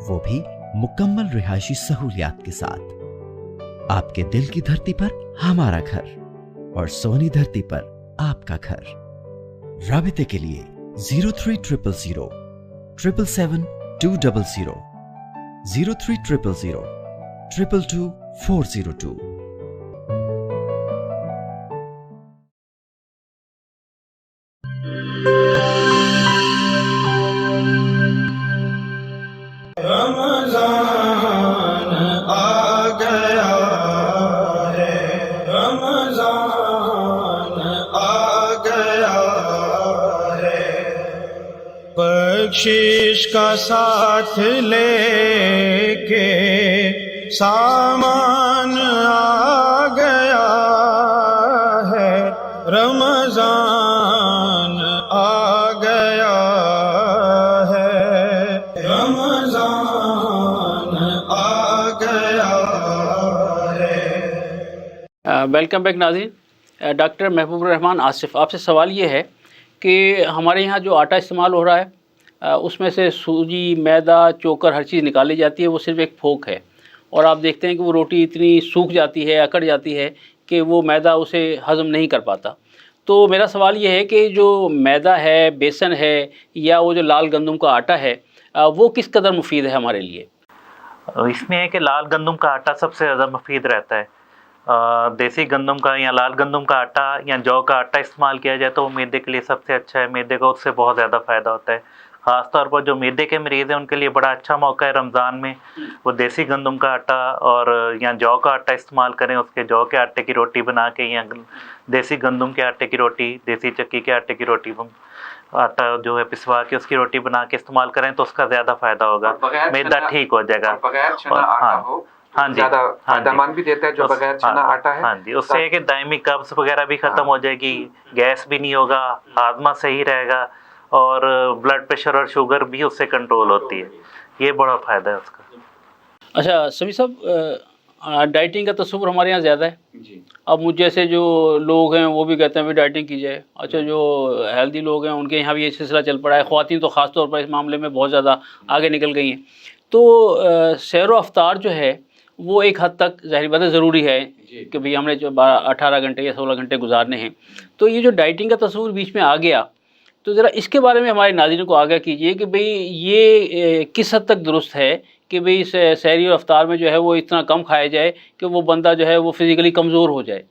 वो भी मुकम्मल रिहायशी सहूलियात के साथ। आपके दिल की धरती पर हमारा घर, और सोनी धरती पर आपका घर। राबिते के लिए 0300 777 200 0300 222 402। रमजान आ गया है, रमजान आ गया है, बख्शिश का साथ लेके सामान आ गया है, रमजान आ गया है, रमजान आ गया है। वेलकम बैक नाज़रीन। डॉक्टर महबूब रहमान आसिफ, आपसे सवाल ये है कि हमारे यहाँ जो आटा इस्तेमाल हो रहा है उसमें से सूजी, मैदा, चोकर हर चीज़ निकाली जाती है, वो सिर्फ एक फोक है, और आप देखते हैं कि वो रोटी इतनी सूख जाती है, अकड़ जाती है कि वो मैदा उसे हज़म नहीं कर पाता। तो मेरा सवाल ये है कि जो मैदा है, बेसन है, या वो जो लाल गंदम का आटा है, वो किस कदर मुफीद है हमारे लिए? इसमें है कि लाल गंदम का आटा सबसे ज़्यादा मुफीद रहता है। देसी गंदम का या लाल गंदम का आटा या जौ का आटा इस्तेमाल किया जाए तो वो मैदे के लिए सबसे अच्छा है, मैदे को उससे बहुत ज़्यादा फ़ायदा होता है। ख़ास तौर पर जो मैदे के मरीज़ हैं उनके लिए बड़ा अच्छा मौका है रमज़ान में, वो देसी गंदम का आटा और या जौ का आटा इस्तेमाल करें, उसके जौ के आटे की रोटी बना के, या देसी गंदम के आटे की रोटी, देसी चक्की के आटे की रोटी, आटा जो है पिसवा के उसकी रोटी बना के इस्तेमाल करें तो उसका ज़्यादा फ़ायदा होगा, मैदा ठीक हो जाएगा। हाँ जी, ज़्यादा फायदेमंद भी देता है जो बगैर चना आटा है। हाँ जी, उससे है कि दायमी कब्ज़ वगैरह भी ख़त्म हो जाएगी, गैस भी नहीं होगा, हाजमा सही रहेगा, और ब्लड प्रेशर और शुगर भी उससे कंट्रोल होती है। ये बड़ा फ़ायदा है उसका। अच्छा समी साहब, डाइटिंग का तस्वुर हमारे यहाँ ज़्यादा है जी। अब मुझ जैसे जो लोग हैं वो भी कहते हैं भी डाइटिंग की जाए। अच्छा, जो हेल्दी लोग हैं उनके यहाँ भी ये सिलसिला चल पड़ा है, ख़वातीन तो ख़ास तौर पर इस मामले में बहुत ज़्यादा आगे निकल गई हैं। तो सैर व अफ्तार जो है वो एक हद तक ज़ाहिर बात है ज़रूरी है कि भाई हमने जो 18 घंटे या 16 घंटे गुजारने हैं। तो ये जो डाइटिंग का तस्वुर बीच में आ गया, तो ज़रा इसके बारे में हमारे नाज़रीन को आगाह कीजिए कि भाई ये किस हद तक दुरुस्त है कि भाई सहरी और अफ्तार में जो है वो इतना कम खाया जाए कि वो बंदा जो है वो फिज़िकली कमज़ोर हो जाए।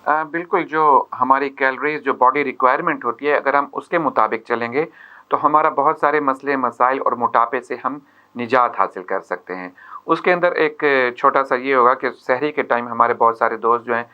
बिल्कुल, जो हमारी कैलोरीज जो बॉडी रिक्वायरमेंट होती है, अगर हम उसके मुताबिक चलेंगे तो हमारा बहुत सारे मसले मसाइल और मोटापे से हम निजात हासिल कर सकते हैं। उसके अंदर एक छोटा सा ये होगा कि सहरी के टाइम हमारे बहुत सारे दोस्त जो हैं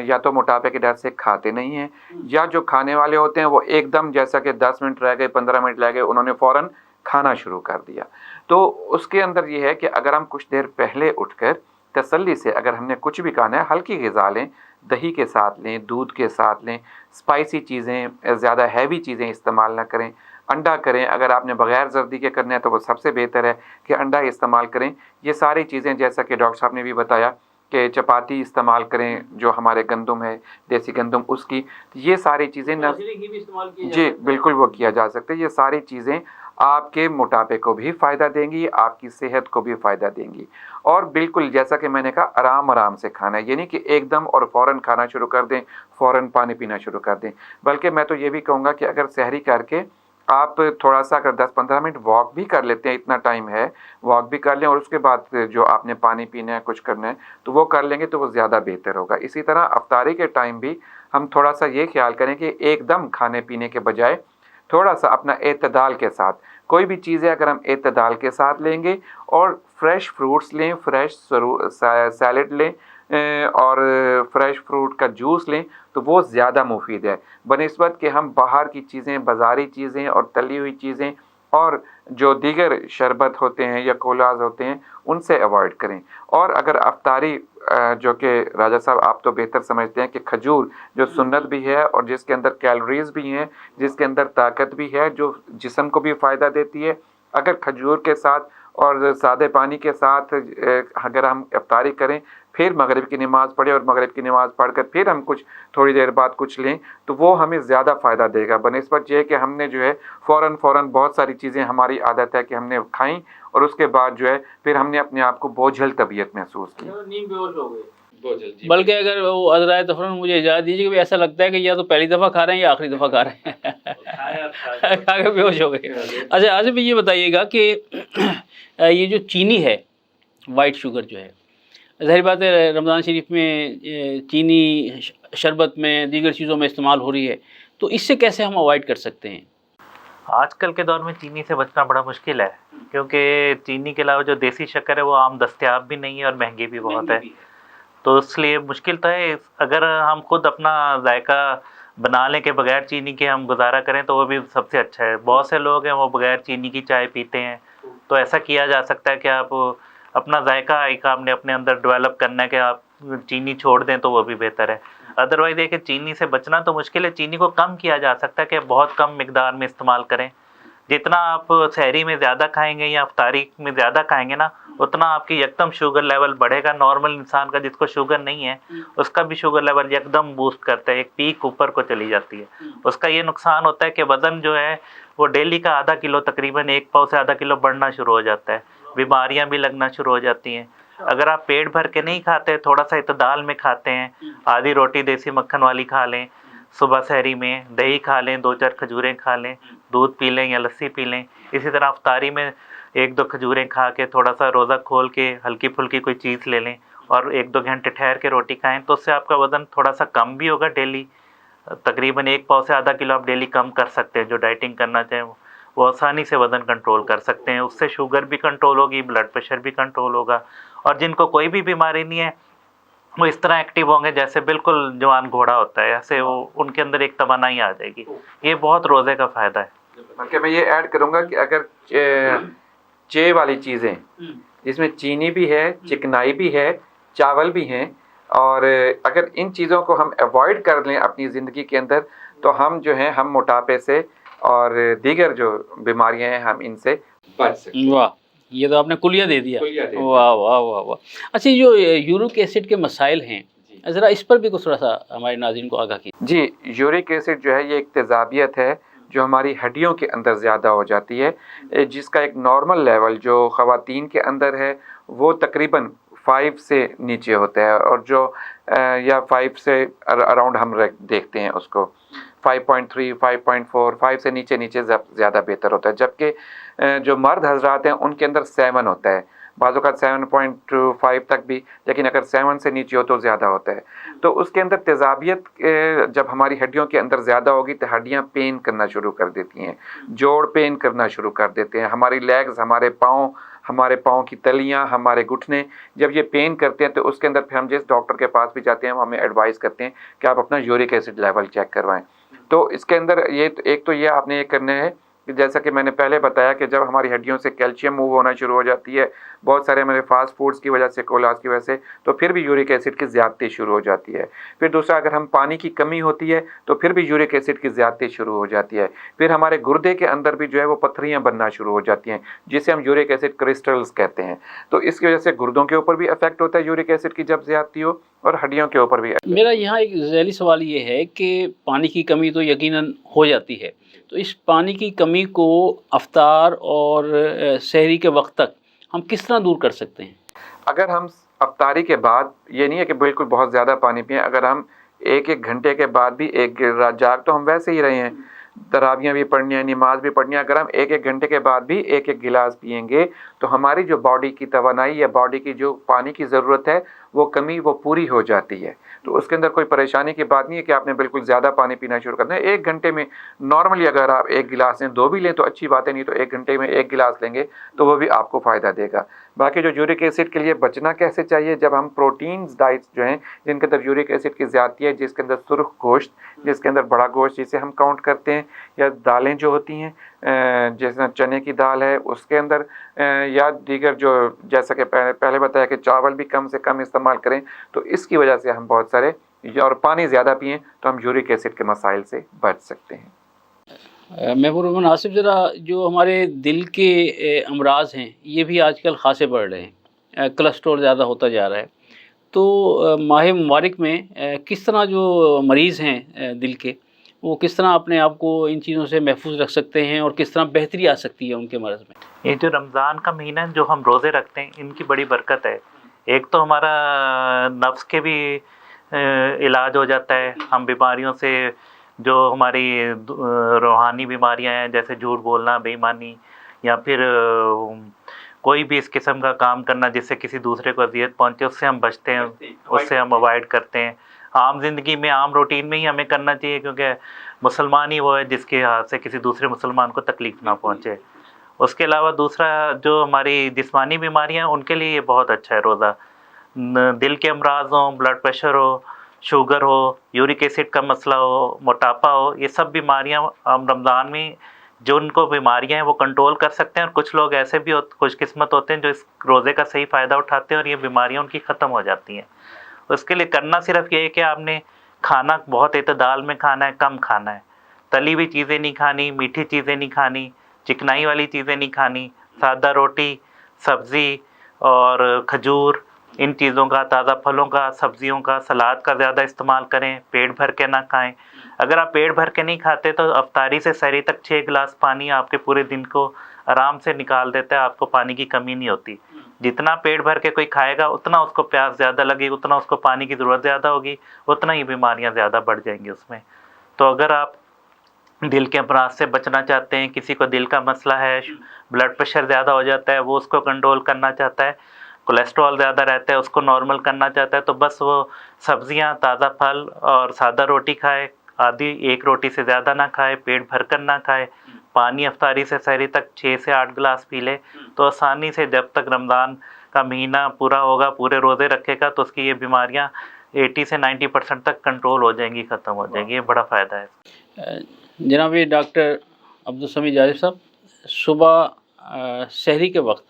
या तो मोटापे के डर से खाते नहीं हैं, या जो खाने वाले होते हैं वो एकदम जैसा कि 10 मिनट रह गए, 15 मिनट रह गए, उन्होंने फ़ौरन खाना शुरू कर दिया। तो उसके अंदर ये है कि अगर हम कुछ देर पहले उठकर तसल्ली से अगर हमने कुछ भी खाना है, हल्की ग़िज़ा लें, दही के साथ लें, दूध के साथ लें, स्पाइसी चीज़ें, ज़्यादा हैवी चीज़ें इस्तेमाल ना करें, अंडा करें। अगर आपने बग़ैर जर्दी के करना है तो वो सबसे बेहतर है कि अंडा इस्तेमाल करें। ये सारी चीज़ें जैसा कि डॉक्टर साहब ने भी बताया कि चपाती इस्तेमाल करें, जो हमारे गंदम है देसी गंदम उसकी, ये सारी चीज़ें न जी बिल्कुल वो किया जा सकता है। ये सारी चीज़ें आपके मोटापे को भी फ़ायदा देंगी, आपकी सेहत को भी फ़ायदा देंगी। और बिल्कुल जैसा कि मैंने कहा, आराम आराम से खाना है, ये नहीं कि एकदम और फ़ौरन खाना शुरू कर दें, फ़ौरन पानी पीना शुरू कर दें। बल्कि मैं तो ये भी कहूँगा कि अगर सहरी करके आप थोड़ा सा अगर 10-15 मिनट वॉक भी कर लेते हैं, इतना टाइम है, वॉक भी कर लें, और उसके बाद जो आपने पानी पीना है, कुछ करना है, तो वो कर लेंगे तो वो ज़्यादा बेहतर होगा। इसी तरह अफ्तारी के टाइम भी हम थोड़ा सा ये ख्याल करें कि एकदम खाने पीने के बजाय थोड़ा सा अपना एतदाल के साथ, कोई भी चीज़ें अगर हम एतदाल के साथ लेंगे और फ्रेश फ्रूट्स लें, फ्रेश सैलड लें और फ्रेश फ्रूट का जूस लें तो वो ज़्यादा मुफीद है बनिस्बत कि हम बाहर की चीज़ें, बाज़ारी चीज़ें और तली हुई चीज़ें और जो दीगर शरबत होते हैं या कोलाज होते हैं उनसे अवॉइड करें। और अगर अफ्तारी जो कि राजा साहब आप तो बेहतर समझते हैं कि खजूर जो सुन्नत भी है और जिसके अंदर कैलोरीज भी हैं, जिसके अंदर ताकत भी है, जो जिस्म को भी फ़ायदा देती है, अगर खजूर के साथ और सादे पानी के साथ अगर हम इफ्तारी करें, फिर मगरिब की नमाज़ पढ़ें और मगरिब की नमाज़ पढ़कर फिर हम कुछ थोड़ी देर बाद कुछ लें तो वो हमें ज़्यादा फ़ायदा देगा बनिस्बत ये कि हमने जो है फ़ौरन बहुत सारी चीज़ें, हमारी आदत है कि हमने खाई और उसके बाद जो है फिर हमने अपने आप को बोझल तबीयत महसूस की, नींद बेहोश हो गए। बल्कि अगर वो हज़रात तफरन मुझे इजाज़त दीजिए कि ऐसा लगता है कि या तो पहली दफ़ा खा रहे हैं या आखिरी दफ़ा खा रहे हैं, खा के बेहोश हो गए। अच्छा आज भी ये बताइएगा कि ये जो चीनी है, वाइट शुगर जो है, ज़ाहिर बात है रमज़ान शरीफ में चीनी शरबत में, दीगर चीज़ों में इस्तेमाल हो रही है, तो इससे कैसे हम अवॉइड कर सकते हैं? आजकल के दौर में चीनी से बचना बड़ा मुश्किल है, क्योंकि चीनी के अलावा जो देसी शक्कर है वो आम दस्तयाब भी नहीं है और महंगी भी बहुत है। तो इसलिए मुश्किल तो है। अगर हम खुद अपना जायका बना लें कि बगैर चीनी के हम गुजारा करें तो वो भी सबसे अच्छा है। बहुत से लोग हैं वो बगैर चीनी की चाय पीते हैं, तो ऐसा किया जा सकता है कि आप अपना जायका एक आपने अपने अंदर डेवलप करना है कि आप चीनी छोड़ दें तो वो भी बेहतर है। अदरवाइज देखिए चीनी से बचना तो मुश्किल है। चीनी को कम किया जा सकता है कि बहुत कम मिकदार में इस्तेमाल करें। जितना आप सहरी में ज़्यादा खाएंगे या अफ्तारी में ज़्यादा खाएंगे ना, उतना आपकी एकदम शुगर लेवल बढ़ेगा। नॉर्मल इंसान का जिसको शुगर नहीं है उसका भी शुगर लेवल एकदम बूस्ट करता है, एक पीक ऊपर को चली जाती है। उसका ये नुकसान होता है कि वज़न जो है वो डेली का आधा किलो, तकरीबन 1 पाव से आधा किलो बढ़ना शुरू हो जाता है। बीमारियां भी लगना शुरू हो जाती हैं। अगर आप पेट भर के नहीं खाते, थोड़ा सा इतदाल में खाते हैं, आधी रोटी देसी मक्खन वाली खा लें, सुबह सहरी में दही खा लें, 2-4 खजूरें खा लें, दूध पी लें या लस्सी पी लें, इसी तरह अफ्तारी में 1-2 खजूरें खा के थोड़ा सा रोज़ा खोल के हल्की फुल्की कोई चीज़ ले लें और 1-2 घंटे ठहर के रोटी खाएं, तो उससे आपका वज़न थोड़ा सा कम भी होगा। डेली तकरीबन 1 पाव से आधा किलो आप डेली कम कर सकते हैं। जो डाइटिंग करना चाहें वो आसानी से वज़न कंट्रोल कर सकते हैं। उससे शुगर भी कंट्रोल होगी, ब्लड प्रेशर भी कंट्रोल होगा, और जिनको कोई भी बीमारी नहीं है वो इस तरह एक्टिव होंगे जैसे बिल्कुल जवान घोड़ा होता है, ऐसे वो उनके अंदर एक तवानाई आ जाएगी। ये बहुत रोज़े का फ़ायदा है। बल्कि मैं ये ऐड करूँगा कि अगर चे वाली चीज़ें जिसमें चीनी भी है, चिकनाई भी है, चावल भी हैं, और अगर इन चीज़ों को हम अवॉइड कर लें अपनी ज़िंदगी के अंदर, तो हम जो हैं हम मोटापे से और दीगर जो बीमारियां हैं हम इनसे बच सकते हैं। वाह, ये तो आपने कुलिया दे दिया। वाह वाह वाह वाह। अच्छा, जो यूरिक एसिड के मसाइल हैं, ज़रा इस पर भी कुछ थोड़ा सा हमारे नाज़रीन को आगाह कीजिए। जी, यूरिक एसिड जो है ये एक तेज़ाबियत है जो हमारी हड्डियों के अंदर ज़्यादा हो जाती है, जिसका एक नॉर्मल लेवल जो ख़वातीन के अंदर है वो तकरीबन 5 से नीचे होता है, और जो या 5 से अराउंड हम देखते हैं उसको 5.3, 5.4, 5 से नीचे ज़्यादा बेहतर होता है। जबकि जो मर्द हजरात हैं उनके अंदर 7 होता है, बाज़ों का 7.5 तक भी, लेकिन अगर 7 से नीचे हो तो ज़्यादा होता है। तो उसके अंदर तेज़ाबियत जब हमारी हड्डियों के अंदर ज़्यादा होगी तो हड्डियाँ पेन करना शुरू कर देती हैं, जोड़ पेन करना शुरू कर देते हैं, हमारी लेग्स, हमारे पाँव की तलियाँ, हमारे घुटने जब ये पेन करते हैं तो उसके अंदर फिर हम जिस डॉक्टर के पास भी जाते हैं वो हमें एडवाइस करते हैं कि आप अपना यूरिक एसिड लेवल चेक करवाएं। तो इसके अंदर एक तो ये आपने ये करना है कि जैसा कि मैंने पहले बताया कि जब हमारी हड्डियों से कैल्शियम मूव होना शुरू हो जाती है, बहुत सारे हमारे फास्ट फूड्स की वजह से, कोलाज की वजह से, तो फिर भी यूरिक एसिड की ज़्यादती शुरू हो जाती है। फिर दूसरा, अगर हम पानी की कमी होती है तो फिर भी यूरिक एसिड की ज़्यादती शुरू हो जाती है। फिर हमारे गुर्दे के अंदर भी जो है वो पत्थरियाँ बनना शुरू हो जाती हैं, जिसे हम यूरिक एसिड क्रिस्टल्स कहते हैं। तो इसकी वजह से गुर्दों के ऊपर भी इफेक्ट होता है यूरिक एसिड की जब ज़्यादती हो, और हड्डियों के ऊपर भी। मेरा यहाँ एक ज़ैली सवाल ये है कि पानी की कमी तो यकीनन हो जाती है, तो इस पानी की कमी को अफ्तार और सहरी के वक्त तक हम किस तरह दूर कर सकते हैं? अगर हम अफ्तारी के बाद, ये नहीं है कि बिल्कुल बहुत ज़्यादा पानी पिएं, अगर हम 1-1 घंटे के बाद भी जाग तो हम वैसे ही रहे हैं, तराबियाँ भी पढ़नी है, नमाज भी पढ़नी है, अगर हम 1-1 घंटे के बाद भी 1-1 गिलास पिएंगे तो हमारी जो बॉडी की तवानाई या बॉडी की जो पानी की ज़रूरत है वो कमी वो पूरी हो जाती है। तो उसके अंदर कोई परेशानी की बात नहीं है कि आपने बिल्कुल ज़्यादा पानी पीना शुरू करना है। 1 घंटे में नॉर्मली अगर आप 1 गिलास लें, 2 भी लें तो अच्छी बात है, नहीं तो 1 घंटे में 1 गिलास लेंगे तो वो भी आपको फ़ायदा देगा। बाकी जो यूरिक एसिड के लिए बचना कैसे चाहिए, जब हम प्रोटीन्स डाइट्स जो हैं जिनके अंदर यूरिक एसिड की ज़्यादती है, जिसके अंदर सुर्ख गोश्त, जिसके अंदर बड़ा गोश्त जिसे हम काउंट करते हैं, या दालें जो होती हैं जैसे चने की दाल है उसके अंदर, या दीगर जो जैसा कि पहले बताया कि चावल भी कम से कम इस्तेमाल करें, तो इसकी वजह से हम बहुत सारे, और पानी ज़्यादा पिएं तो हम यूरिक एसिड के मसाइल से बच सकते हैं। महबूब आसिफ, ज़रा जो हमारे दिल के अमराज हैं ये भी आजकल खासे बढ़ रहे हैं, कोलेस्ट्रॉल ज़्यादा होता जा रहा है, तो माह मुबारक में किस तरह जो मरीज़ हैं दिल के, वो किस तरह अपने आप को इन चीज़ों से महफूज रख सकते हैं और किस तरह बेहतरी आ सकती है उनके मर्ज़ में? ये जो रमज़ान का महीना जो हम रोज़े रखते हैं इनकी बड़ी बरकत है। एक तो हमारा नफ्स के भी इलाज हो जाता है, हम बीमारियों से, जो हमारी रूहानी बीमारियां हैं जैसे झूठ बोलना, बेईमानी, या फिर कोई भी इस किस्म का काम करना जिससे किसी दूसरे को अजियत पहुंचे, उससे हम बचते हैं, उससे हम अवॉइड करते हैं। आम ज़िंदगी में, आम रूटीन में ही हमें करना चाहिए, क्योंकि मुसलमान ही वो है जिसके हाथ से किसी दूसरे मुसलमान को तकलीफ़ ना पहुंचे। उसके अलावा दूसरा, जो हमारी जिस्मानी बीमारियां, उनके लिए ये बहुत अच्छा है रोज़ा। दिल के अमराज हों, ब्लड प्रेशर हो, शुगर हो, यूरिक एसिड का मसला हो, मोटापा हो, ये सब बीमारियां हम रमज़ान में जो उनको बीमारियां हैं वो कंट्रोल कर सकते हैं। और कुछ लोग ऐसे भी खुशकिस्मत होते हैं जो इस रोज़े का सही फ़ायदा उठाते हैं और ये बीमारियां उनकी ख़त्म हो जाती हैं। उसके लिए करना सिर्फ ये है कि आपने खाना बहुत एतदाल में खाना है, कम खाना है, तली हुई चीज़ें नहीं खानी, मीठी चीज़ें नहीं खानी, चिकनाई वाली चीज़ें नहीं खानी, सादा रोटी, सब्ज़ी और खजूर, इन चीज़ों का, ताज़ा फलों का, सब्जियों का, सलाद का ज़्यादा इस्तेमाल करें, पेट भर के ना खाएं। अगर आप पेट भर के नहीं खाते तो अफ्तारी से सहरी तक 6 गिलास पानी आपके पूरे दिन को आराम से निकाल देता है, आपको पानी की कमी नहीं होती। जितना पेट भर के कोई खाएगा उतना उसको प्यास ज़्यादा लगेगी, उतना उसको पानी की ज़रूरत ज़्यादा होगी, उतना ही बीमारियाँ ज़्यादा बढ़ जाएंगी उसमें। तो अगर आप दिल के अमराज से बचना चाहते हैं, किसी को दिल का मसला है, ब्लड प्रेशर ज़्यादा हो जाता है, वो उसको कंट्रोल करना चाहता है, कोलेस्ट्रॉल ज़्यादा रहता है, उसको नॉर्मल करना चाहता है, तो बस वो सब्जियां, ताज़ा फल और सादा रोटी खाए, आधी 1 रोटी से ज़्यादा ना खाए, पेट भर कर ना खाए, पानी अफ्तारी से सहरी तक 6 से 8 गिलास पी ले, तो आसानी से जब तक रमज़ान का महीना पूरा होगा, पूरे रोज़े रखेगा, तो उसकी ये बीमारियां 80 से 90% तक कंट्रोल हो जाएंगी, ख़त्म हो जाएंगी। ये बड़ा फ़ायदा है। जनाब ये डॉक्टर अब्दुल समीद जाजिब साहब, सुबह सहरी के वक्त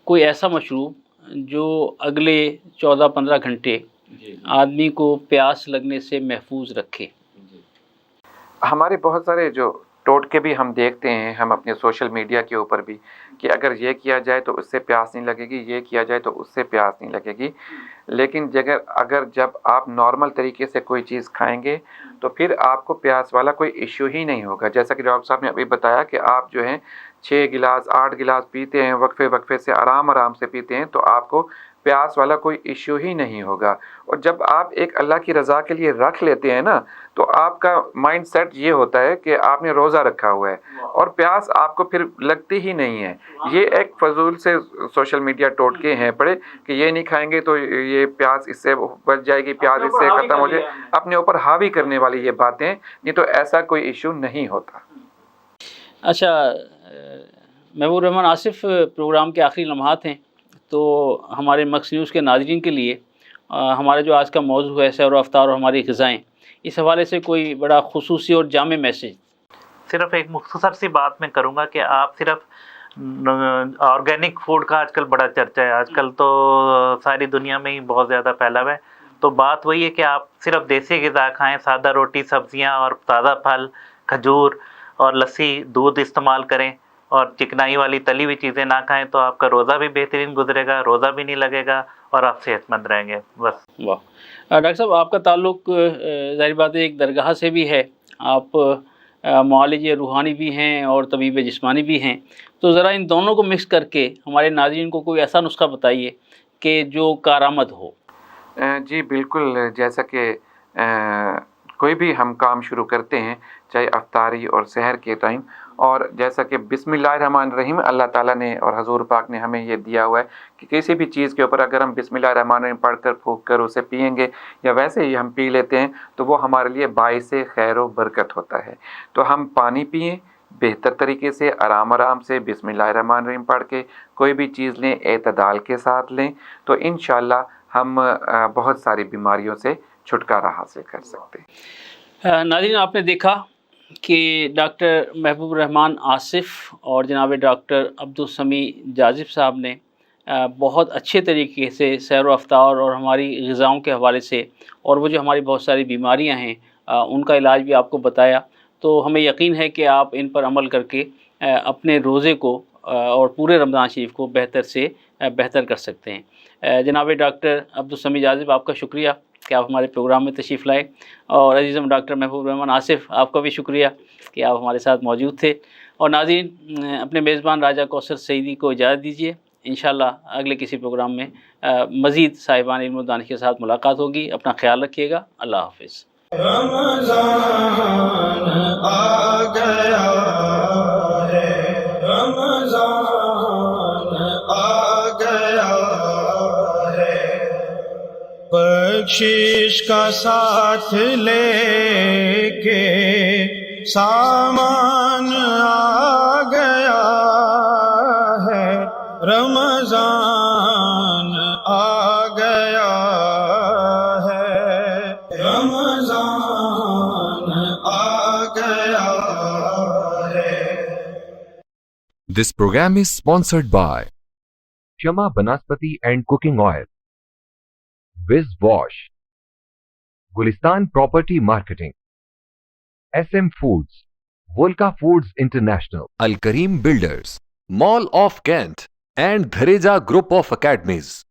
कोई ऐसा मशरूब जो अगले 14-15 घंटे आदमी को प्यास लगने से महफूज रखे? हमारे बहुत सारे जो टोटके भी हम देखते हैं, हम अपने सोशल मीडिया के ऊपर भी, कि अगर ये किया जाए तो उससे प्यास नहीं लगेगी, ये किया जाए तो उससे प्यास नहीं लगेगी। लेकिन अगर जब आप नॉर्मल तरीके से कोई चीज़ खाएंगे तो फिर आपको प्यास वाला कोई इश्यू ही नहीं होगा। जैसा कि डॉक्टर साहब ने अभी बताया कि आप जो हैं 6 गिलास 8 गिलास पीते हैं, वक्फे से आराम से पीते हैं, तो आपको प्यास वाला कोई इश्यू ही नहीं होगा। और जब आप एक अल्लाह की रज़ा के लिए रख लेते हैं ना, तो आपका माइंड सेट ये होता है कि आपने रोज़ा रखा हुआ है और प्यास आपको फिर लगती ही नहीं है। ये एक फजूल से सोशल मीडिया टोटके हैं पड़े कि ये नहीं खाएंगे तो ये प्यास इससे बच जाएगी, प्यास इससे ख़त्म हो जाए, अपने ऊपर हावी करने वाली ये बातें, नहीं तो ऐसा कोई इशू नहीं होता। अच्छा, महबूब रहमान आसिफ, प्रोग्राम के आखिरी लम्हात हैं, तो हमारे मक्स न्यूज़ के नाज़रीन के लिए हमारा जो आज का मौजू है सैर व अफ्तार और हमारी ग़िज़ाएँ, इस हवाले से कोई बड़ा खुसूसी और जामे मैसेज? सिर्फ एक मुख्तसर सी बात मैं करूँगा कि आप सिर्फ ऑर्गेनिक फूड का आजकल बड़ा चर्चा है, आजकल तो सारी दुनिया में ही बहुत ज़्यादा फैला हुआ है। तो बात वही है कि आप सिर्फ देसी ग़िज़ा खाएँ, सादा रोटी, सब्ज़ियाँ और ताज़ा फल, खजूर और लस्सी, दूध इस्तेमाल करें और चिकनाई वाली तली हुई चीज़ें ना खाएं, तो आपका रोज़ा भी बेहतरीन गुजरेगा, रोज़ा भी नहीं लगेगा और आप सेहतमंद रहेंगे। बस। वाह डॉक्टर साहब, आपका ताल्लुक़ ज़ाहिर बात है एक दरगाह से भी है, आप मुआलिज रूहानी भी हैं और तबीब जिस्मानी भी हैं, तो ज़रा इन दोनों को मिक्स करके हमारे नाज़रीन को कोई ऐसा नुस्खा बताइए कि जो कारआमद हो। जी बिल्कुल, जैसा कि कोई भी हम काम शुरू करते हैं, चाहे अफ्तारी और सहर के टाइम, और जैसा कि बिस्मिल्लाहिर्रहमानिर्रहीम अल्लाह ताला ने और हजूर पाक ने हमें ये दिया हुआ है कि किसी भी चीज़ के ऊपर अगर हम बिस्मिल्लाहिर्रहमानिर्रहीम पढ़ कर फूँक कर उसे पिएंगे या वैसे ही हम पी लेते हैं तो वो हमारे लिए बाइसे खैर व बरकत होता है। तो हम पानी पिएं बेहतर तरीके से, आराम से बिस्मिल्लाहिर्रहमानिर्रहीम पढ़ के कोई भी चीज़ लें, एतदाल के साथ लें, तो इंशाअल्लाह हम बहुत सारी बीमारियों से छुटकारा हासिल कर सकते हैं। नाज़रीन, आपने देखा कि डॉक्टर महबूब रहमान आसिफ और जनाब डॉक्टर अब्दुल समी जाजिब साहब ने बहुत अच्छे तरीके से सैर व अफ्तार और हमारी ग़िज़ाओं के हवाले से, और वो जो हमारी बहुत सारी बीमारियां हैं उनका इलाज भी आपको बताया। तो हमें यकीन है कि आप इन पर अमल करके अपने रोज़े को और पूरे रमज़ान शरीफ को बेहतर से बेहतर कर सकते हैं। जनाब डॉक्टर अब्दुल समी जाजिब, आपका शुक्रिया कि आप हमारे प्रोग्राम में तशरीफ़ लाए, और अज़ीज़म डॉक्टर महबूब रहमान आसिफ, आपका भी शुक्रिया कि आप हमारे साथ मौजूद थे। और नाज़रीन, अपने मेज़बान राजा कौसर सईदी को इजाज़त दीजिए। इंशाअल्लाह अगले किसी प्रोग्राम में मज़ीद साहिबान इल्म व दानिश के साथ मुलाकात होगी। अपना ख्याल रखिएगा। अल्लाह हाफ़िज़। रमज़ान आ गया है, रमज़ान बख्शिश का साथ लेके सामान आ गया है, रमजान आ गया है, रमजान आ गया है। This program is sponsored by Shama Banaspati and Cooking Oil, Viz Wash, Gulistan Property Marketing, SM Foods, Volca Foods International, Al Kareem Builders, Mall of Kent, and Dhareja Group of Academies.